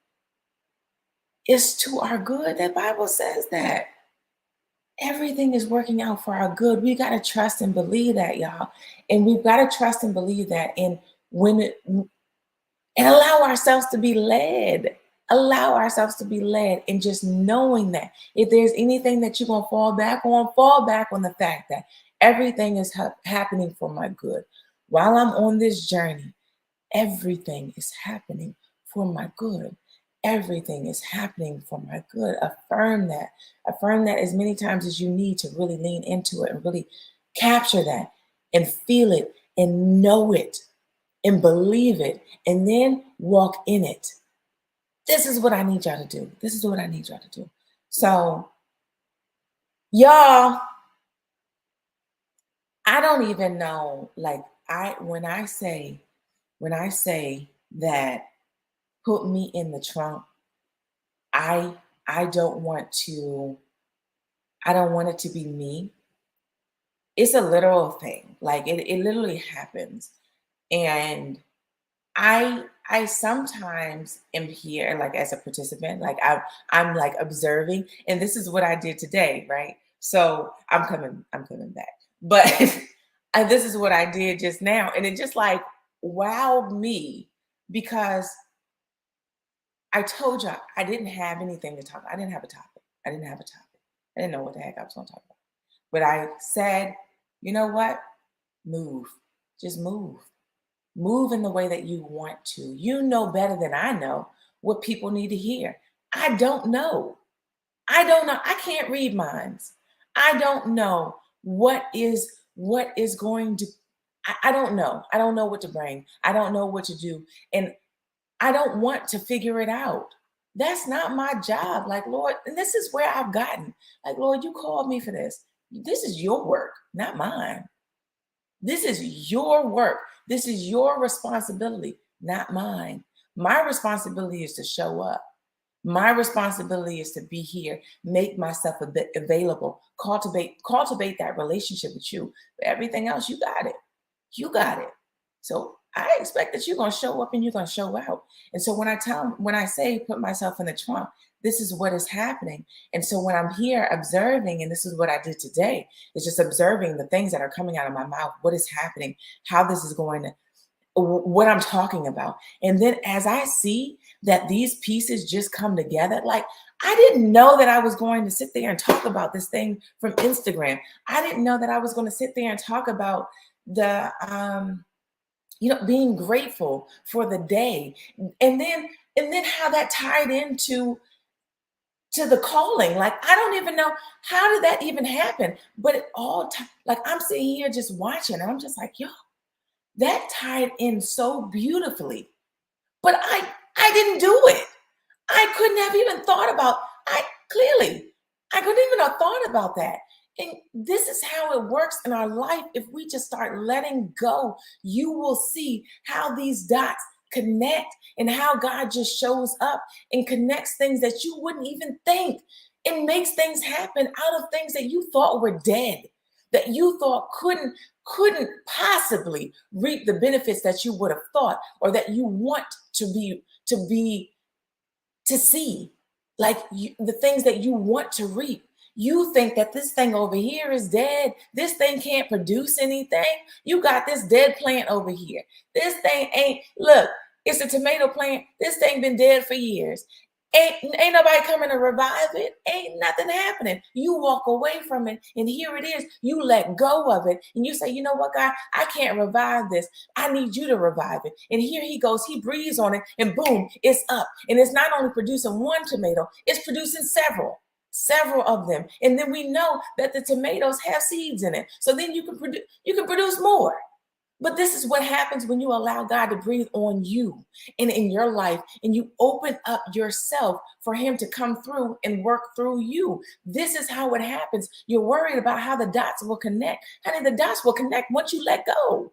S1: It's to our good. The Bible says that everything is working out for our good. We got to trust and believe that, y'all. And we've got to trust and believe that. And when it, and allow ourselves to be led. Allow ourselves to be led, and just knowing that if there's anything that you're going to fall back on the fact that everything is happening for my good. While I'm on this journey, everything is happening for my good. Everything is happening for my good. Affirm that. Affirm that as many times as you need to really lean into it and really capture that and feel it and know it and believe it and then walk in it. This is what I need y'all to do. This is what I need y'all to do. So, y'all, I don't even know. Like, when I say that put me in the trunk, I I don't want to, I don't want it to be me. It's a literal thing. Like it literally happens. And I sometimes am here like as a participant, like I'm like observing, and this is what I did today, right? So I'm coming back. But and this is what I did just now, and it just like wowed me because I told you I didn't have anything to talk. I didn't have a topic. I didn't have a topic. I didn't know what the heck I was going to talk about. But I said, you know what? Move. Just move. Move in the way that you want to. You know better than I know what people need to hear. I don't know. I don't know. I can't read minds. I don't know what is going to I don't know. I don't know what to bring. I don't know what to do. And I don't want to figure it out. That's not my job. Like, Lord, and this is where I've gotten. Like, Lord, you called me for this. This is your work, not mine. This is your work. This is your responsibility, not mine. My responsibility is to show up. My responsibility is to be here, make myself a bit available, cultivate that relationship with you. But everything else, you got it. You got it. So I expect that you're gonna show up and you're gonna show out. And so when I say put myself in the trunk, this is what is happening. And so when I'm here observing, and this is what I did today, is just observing the things that are coming out of my mouth, what is happening, how this is going to what I'm talking about. And then as I see that these pieces just come together, like I didn't know that I was going to sit there and talk about this thing from Instagram. I didn't know that I was going to sit there and talk about the being grateful for the day. And then how that tied into to the calling. Like I don't even know how did that even happen. But it all like I'm sitting here just watching and I'm just like, yo, that tied in so beautifully. But I didn't do it. I couldn't have even thought about I clearly I couldn't even have thought about that. And this is how it works in our life. If we just start letting go, you will see how these dots connect, and how God just shows up and connects things that you wouldn't even think. It makes things happen out of things that you thought were dead, that you thought couldn't possibly reap the benefits that you would have thought, or that you want to see, like the things that you want to reap. You think that this thing over here is dead. This thing can't produce anything. You got this dead plant over here. This thing ain't, look, it's a tomato plant. This thing been dead for years. Ain't nobody coming to revive it. Ain't nothing happening. You walk away from it, and here it is. You let go of it, and you say, you know what, God, I can't revive this. I need you to revive it. And here he goes. He breathes on it, and boom, it's up. And it's not only producing one tomato, it's producing several of them. And then we know that the tomatoes have seeds in it. So then you can produce more. But this is what happens when you allow God to breathe on you and in your life, and you open up yourself for him to come through and work through you. This is how it happens. You're worried about how the dots will connect. Honey, the dots will connect once you let go.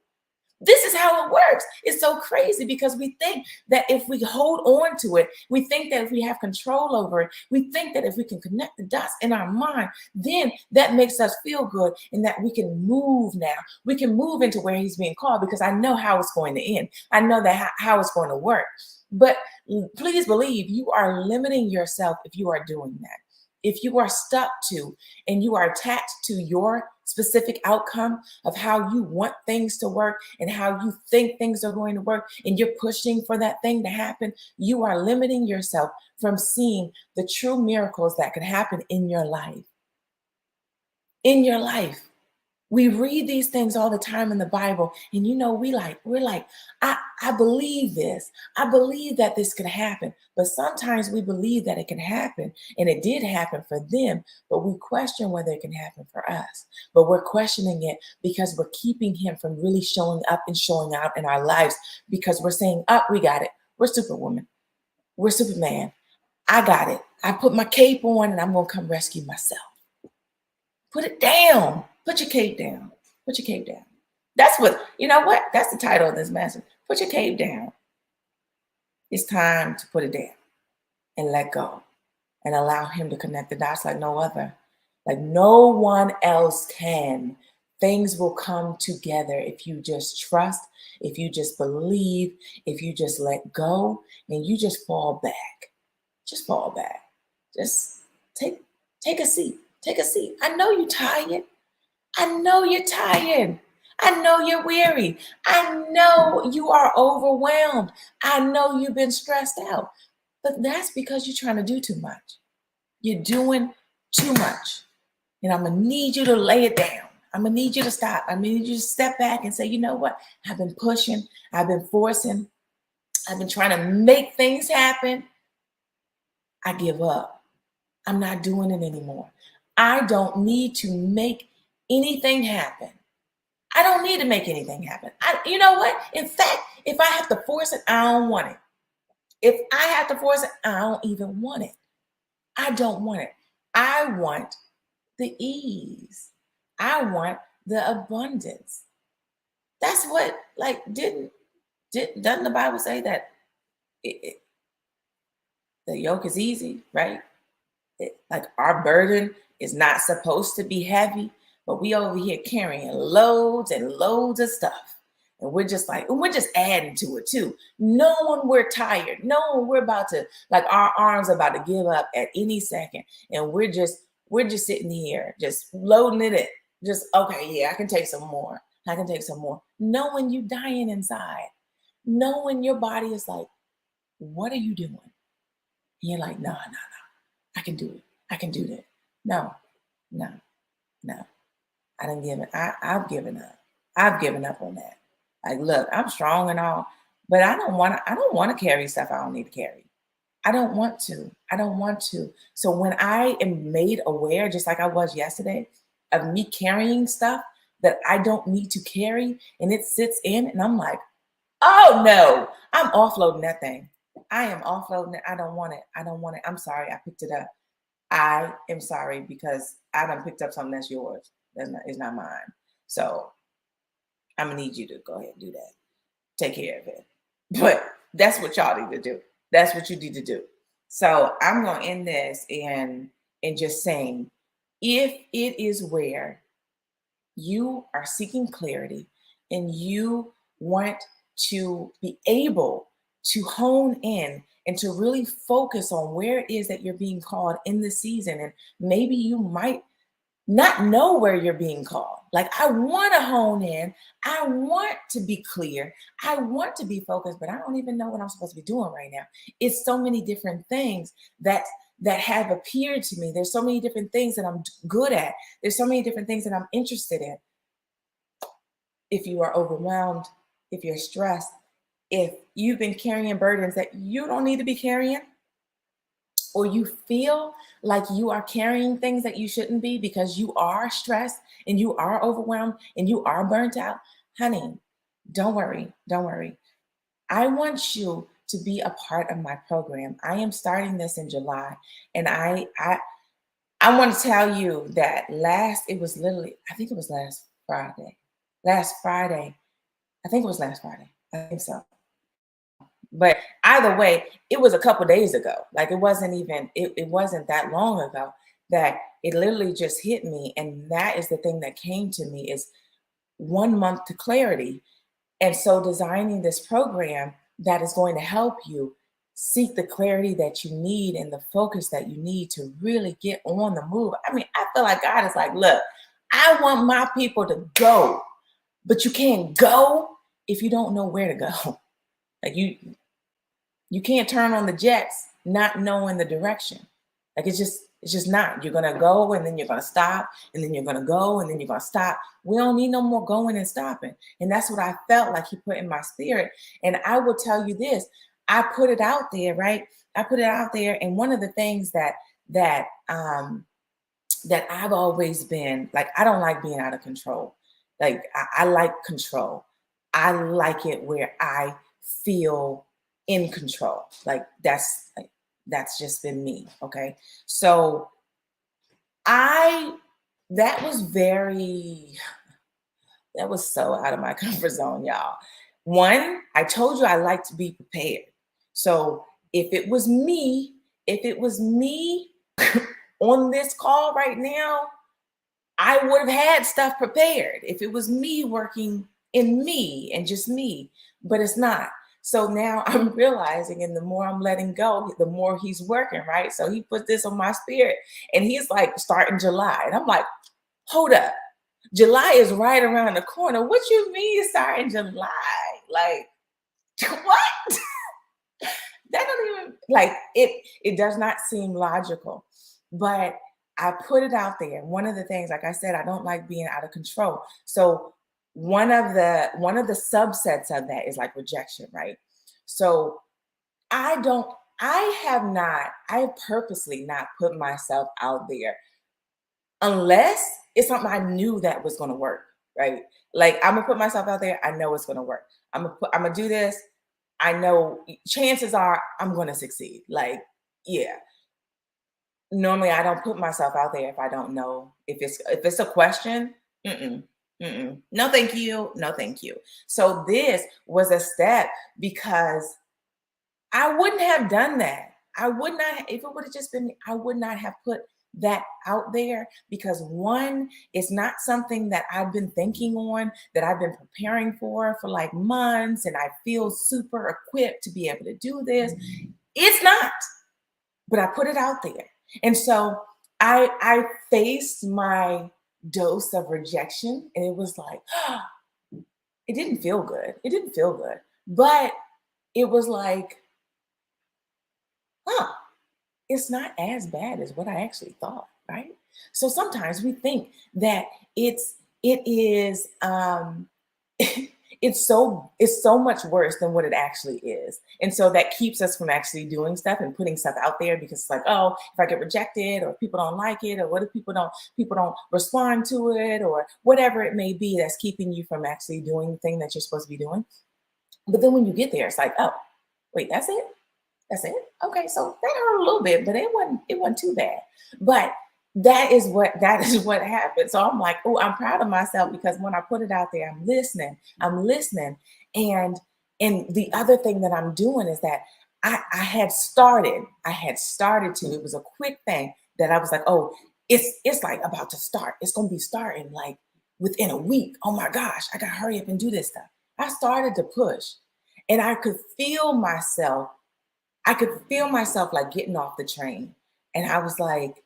S1: This is how it works. It's so crazy because we think that if we hold on to it, we think that if we have control over it, we think that if we can connect the dots in our mind, then that makes us feel good, and that we can move now. We can move into where he's being called, because I know how it's going to end. I know that how it's going to work. But please believe, you are limiting yourself if you are doing that. If you are stuck to, and you are attached to your specific outcome of how you want things to work and how you think things are going to work, and you're pushing for that thing to happen, you are limiting yourself from seeing the true miracles that could happen in your life. In your life. We read these things all the time in the Bible, and we're like, I believe this. I believe that this could happen. But sometimes we believe that it can happen, and it did happen for them, but we question whether it can happen for us. But we're questioning it because we're keeping him from really showing up and showing out in our lives, because we're saying, oh, we got it. We're Superwoman. We're Superman. I got it. I put my cape on, and I'm going to come rescue myself. Put it down. Put your cape down. Put your cape down. That's what, you know what? That's the title of this message. Put your cape down. It's time to put it down and let go and allow him to connect the dots like no other. Like no one else can. Things will come together if you just trust, if you just believe, if you just let go, and you just fall back. Just fall back. Just take a seat. Take a seat. I know you're tired. I know you're tired. I know you're weary. I know you are overwhelmed. I know you've been stressed out. But that's because you're trying to do too much. You're doing too much. And I'm going to need you to lay it down. I'm going to need you to stop. I'm going to need you to step back and say, you know what? I've been pushing. I've been forcing. I've been trying to make things happen. I give up. I'm not doing it anymore. I don't need to make anything happen. I don't need to make anything happen. You know what? In fact, if I have to force it, I don't want it. If I have to force it, I don't even want it. I don't want it. I want the ease. I want the abundance. That's what, like, doesn't the Bible say that the yoke is easy, right? Like our burden is not supposed to be heavy, but we over here carrying loads and loads of stuff. And we're just adding to it too. Knowing we're tired, knowing we're about to, like our arms are about to give up at any second. And we're just sitting here, just loading it in. Just, okay, yeah, I can take some more. I can take some more. Knowing you dying inside. Knowing your body is like, what are you doing? And you're like, no. I can do it. I can do that. No. I didn't give it. I've given up. I've given up on that. Like, look, I'm strong and all, but I don't want to carry stuff I don't need to carry. I don't want to. So when I am made aware, just like I was yesterday, of me carrying stuff that I don't need to carry, and it sits in, and I'm like, oh no, I'm offloading that thing. I am offloading it. I don't want it. I'm sorry. I picked it up. I am sorry because I done picked up something that's yours. It's not mine. So I'm gonna need you to go ahead and do that. Take care of it. That's what y'all need to do. That's what you need to do. So I'm going to end this and just saying, if it is where you are seeking clarity and you want to be able to hone in and to really focus on where it is that you're being called in the season, and maybe you might not know where you're being called. Like, I want to hone in. I want to be clear. I want to be focused, but I don't even know what I'm supposed to be doing right now. It's so many different things that have appeared to me. There's so many different things that I'm good at. There's so many different things that I'm interested in. If you are overwhelmed, if you're stressed, if you've been carrying burdens that you don't need to be carrying, or you feel like you are carrying things that you shouldn't be because you are stressed and you are overwhelmed and you are burnt out, honey, don't worry. Don't worry. I want you to be a part of my program. I am starting this in July, and I want to tell you that it was literally, I think it was last Friday. Last Friday. I think it was last Friday. I think so. But either way, it was a couple days ago. Like, it wasn't that long ago that it literally just hit me. And that is the thing that came to me is 1 month to clarity. And so designing this program that is going to help you seek the clarity that you need and the focus that you need to really get on the move. I mean, I feel like God is like, look, I want my people to go, but you can't go if you don't know where to go. Like, you can't turn on the jets not knowing the direction. Like, it's just not. You're gonna go and then you're gonna stop, and then you're gonna go and then you're gonna stop. We don't need no more going and stopping. And that's what I felt like he put in my spirit. And I will tell you this, I put it out there, right? I put it out there. And one of the things that I've always been like, I don't like being out of control. Like, I like control. I like it where I feel in control. Like, that's just been me. Okay. So I that was very that was so out of my comfort zone, y'all. One, I told you I like to be prepared. So if it was me on this call right now, I would have had stuff prepared if it was me working in me and just me, but it's not. So now I'm realizing, and the more I'm letting go, the more he's working, right? So he put this on my spirit, and he's like, starting July. And I'm like, hold up. July is right around the corner. What you mean starting July? Like, what? That don't even, like, it does not seem logical. But I put it out there. One of the things, like I said, I don't like being out of control. So one of the subsets of that is like rejection, right? So I don't, I have purposely not put myself out there unless it's something I knew that was going to work, right? Like, I'm gonna put myself out there. I know it's going to work. I'm gonna do this. I know chances are I'm going to succeed. Like, yeah. Normally, I don't put myself out there if I don't know if it's a question. Mm-mm, mm-mm. No, thank you. No, thank you. So this was a step because I wouldn't have done that. I would not, if it would have just been me, I would not have put that out there because one, it's not something that I've been thinking on, that I've been preparing for like months, and I feel super equipped to be able to do this. It's not, but I put it out there. And so I faced my dose of rejection, and it was like, it didn't feel good. It didn't feel good. But it was like, huh, it's not as bad as what I actually thought, right? So sometimes we think that it is it's so much worse than what it actually is. And so that keeps us from actually doing stuff and putting stuff out there because it's like, oh, if I get rejected or if people don't like it, or what if people don't respond to it, or whatever it may be that's keeping you from actually doing the thing that you're supposed to be doing. But then when you get there, it's like, oh, wait, that's it? That's it? Okay, so that hurt a little bit, but it wasn't too bad. But that is what happened. So I'm like, oh, I'm proud of myself because when I put it out there, I'm listening, and And the other thing that I'm doing is that I had started to, it was a quick thing that I was like, oh, it's like about to start. It's gonna be starting like within a week. Oh my gosh, I gotta hurry up and do this stuff. I started to push and I could feel myself like getting off the train. And I was like,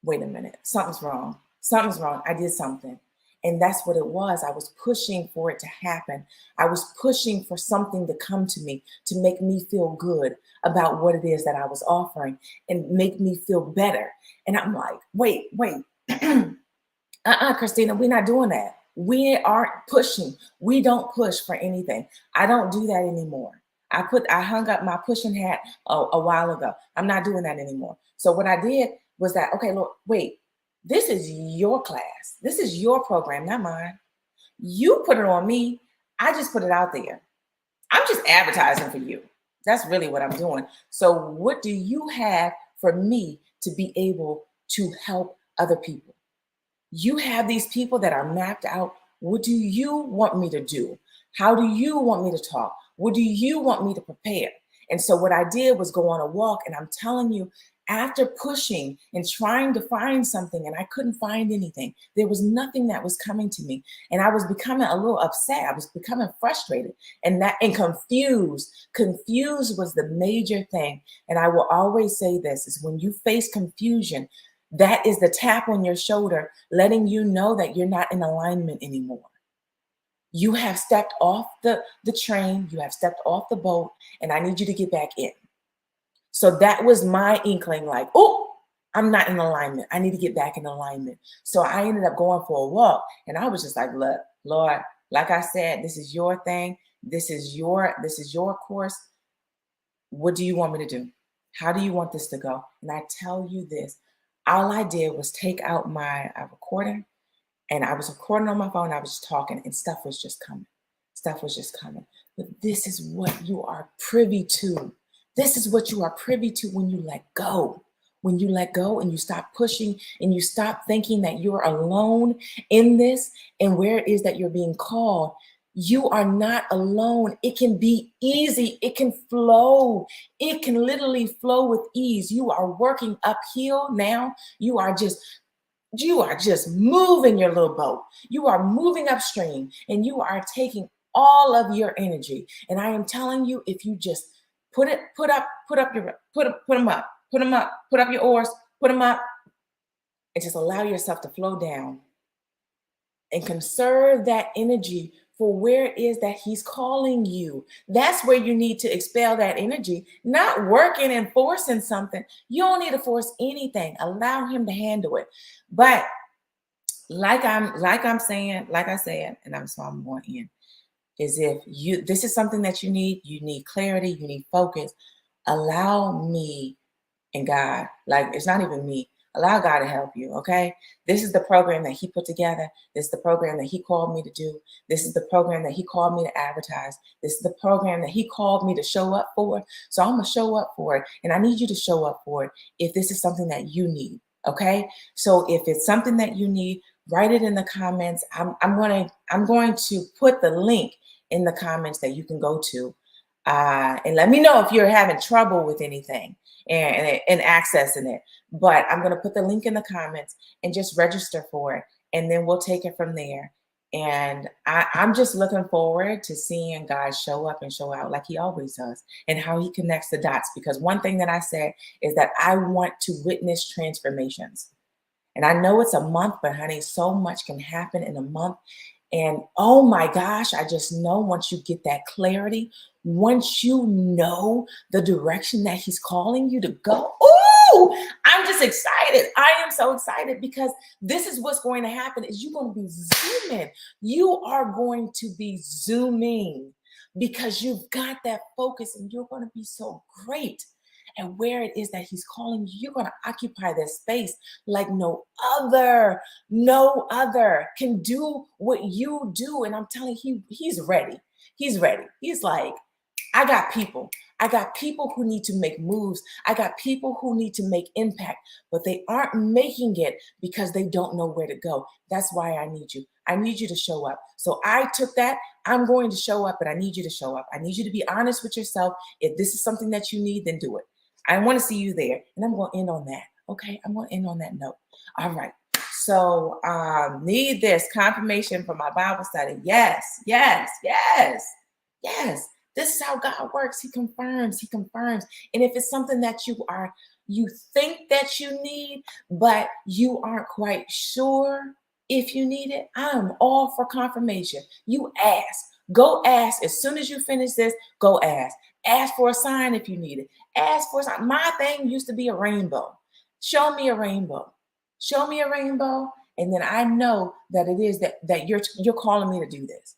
S1: wait a minute, something's wrong. Something's wrong. I did something. And that's what it was. I was pushing for it to happen. I was pushing for something to come to me to make me feel good about what it is that I was offering and make me feel better. And I'm like, wait. Christina, we're not doing that. We aren't pushing. We don't push for anything. I don't do that anymore. I hung up my pushing hat a while ago. I'm not doing that anymore. So what I did was that, okay, look, wait, this is your class. This is your program, not mine. You put it on me. I just put it out there. I'm just advertising for you. That's really what I'm doing. So what do you have for me to be able to help other people? You have these people that are mapped out. What do you want me to do? How do you want me to talk? What do you want me to prepare? And so what I did was go on a walk, and I'm telling you, after pushing and trying to find something, and I couldn't find anything, there was nothing that was coming to me. And I was becoming a little upset. I was becoming frustrated and confused. Confused was the major thing. And I will always say this is when you face confusion, that is the tap on your shoulder, letting you know that you're not in alignment anymore. You have stepped off the train, you have stepped off the boat, and I need you to get back in. So that was my inkling, like, oh, I'm not in alignment. I need to get back in alignment. So I ended up going for a walk, and I was just like, look, Lord, like I said, this is your thing. This is your course. What do you want me to do? How do you want this to go? And I tell you this, all I did was take out my recorder, and I was recording on my phone. I was just talking, and stuff was just coming. Stuff was just coming. But this is what you are privy to. This is what you are privy to when you let go. When you let go and you stop pushing and you stop thinking that you're alone in this and where it is that you're being called, you are not alone. It can be easy. It can flow. It can literally flow with ease. You are working uphill now. You are just moving your little boat. You are moving upstream and you are taking all of your energy. And I am telling you, if you just put up your oars, put them up, and just allow yourself to flow down and conserve that energy for where it is that he's calling you. That's where you need to expel that energy, not working and forcing something. You don't need to force anything. Allow him to handle it. But like I said, and I'm going in, is if this is something that you need clarity, you need focus. Allow me and God, like it's not even me. Allow God to help you, okay? This is the program that he put together. This is the program that he called me to do. This is the program that he called me to advertise. This is the program that he called me to show up for. So I'm going to show up for it. And I need you to show up for it if this is something that you need, okay? So if it's something that you need, write it in the comments. I'm going to put the link in the comments that you can go to. And let me know if you're having trouble with anything and accessing it. But I'm going to put the link in the comments and just register for it. And then we'll take it from there. And I'm just looking forward to seeing God show up and show out like he always does and how he connects the dots. Because one thing that I said is that I want to witness transformations. And I know it's a month, but honey, so much can happen in a month. And oh my gosh, I just know once you get that clarity, once you know the direction that he's calling you to go, ooh, I'm just excited. I am so excited because this is what's going to happen is you're going to be zooming. You are going to be zooming because you've got that focus and you're going to be so great. And where it is that he's calling you, you're going to occupy that space like no other can do what you do. And I'm telling you, he's ready. He's ready. He's like, I got people. I got people who need to make moves. I got people who need to make impact, but they aren't making it because they don't know where to go. That's why I need you. I need you to show up. So I took that. I'm going to show up, but I need you to show up. I need you to be honest with yourself. If this is something that you need, then do it. I want to see you there. And I'm going to end on that. Okay. I'm going to end on that note. All right. So need this confirmation from my Bible study. Yes, yes, yes, yes. This is how God works. He confirms, he confirms. And if it's something that you think that you need, but you aren't quite sure if you need it, I'm all for confirmation. You ask. Go ask. As soon as you finish this, go ask. Ask for a sign if you need it. Ask for a sign. My thing used to be a rainbow. Show me a rainbow. Show me a rainbow, and then I know that it is that you're calling me to do this.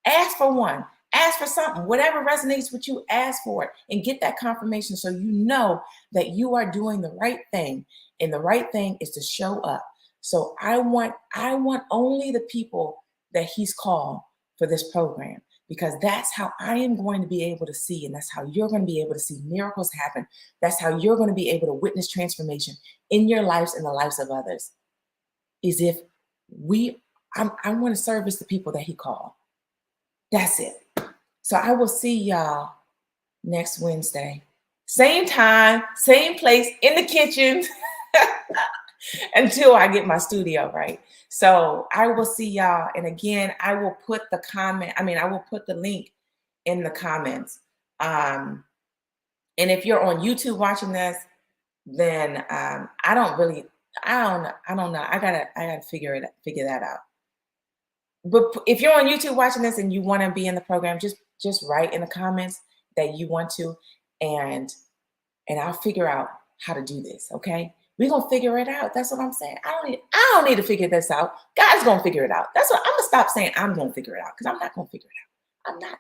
S1: Ask for one. Ask for something. Whatever resonates with you, ask for it and get that confirmation so you know that you are doing the right thing. And the right thing is to show up. So I want only the people that he's called for this program, because that's how I am going to be able to see, and that's how you're going to be able to see miracles happen. That's how you're going to be able to witness transformation in your lives and the lives of others. Is if I want to service the people that he called. That's it. So I will see y'all next Wednesday. Same time, same place, in the kitchen until I get my studio right. So I will see y'all. And again, I will put I will put the link in the comments. And if you're on YouTube watching this, then I don't know. I gotta figure that out. But if you're on YouTube watching this and you want to be in the program, just write in the comments that you want to, and I'll figure out how to do this. Okay, we're gonna figure it out. That's what I'm saying. I don't need to figure this out. God's gonna figure it out. That's what I'm gonna stop saying. I'm gonna figure it out, because I'm not gonna figure it out. I'm not.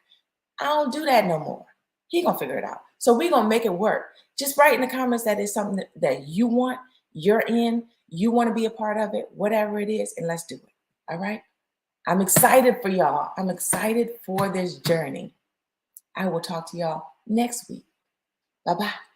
S1: I don't do that no more. He gonna figure it out. So we're gonna make it work. Just write in the comments that it's something that you want. You're in. You want to be a part of it. Whatever it is, and let's do it. All right. I'm excited for y'all. I'm excited for this journey. I will talk to y'all next week. Bye-bye.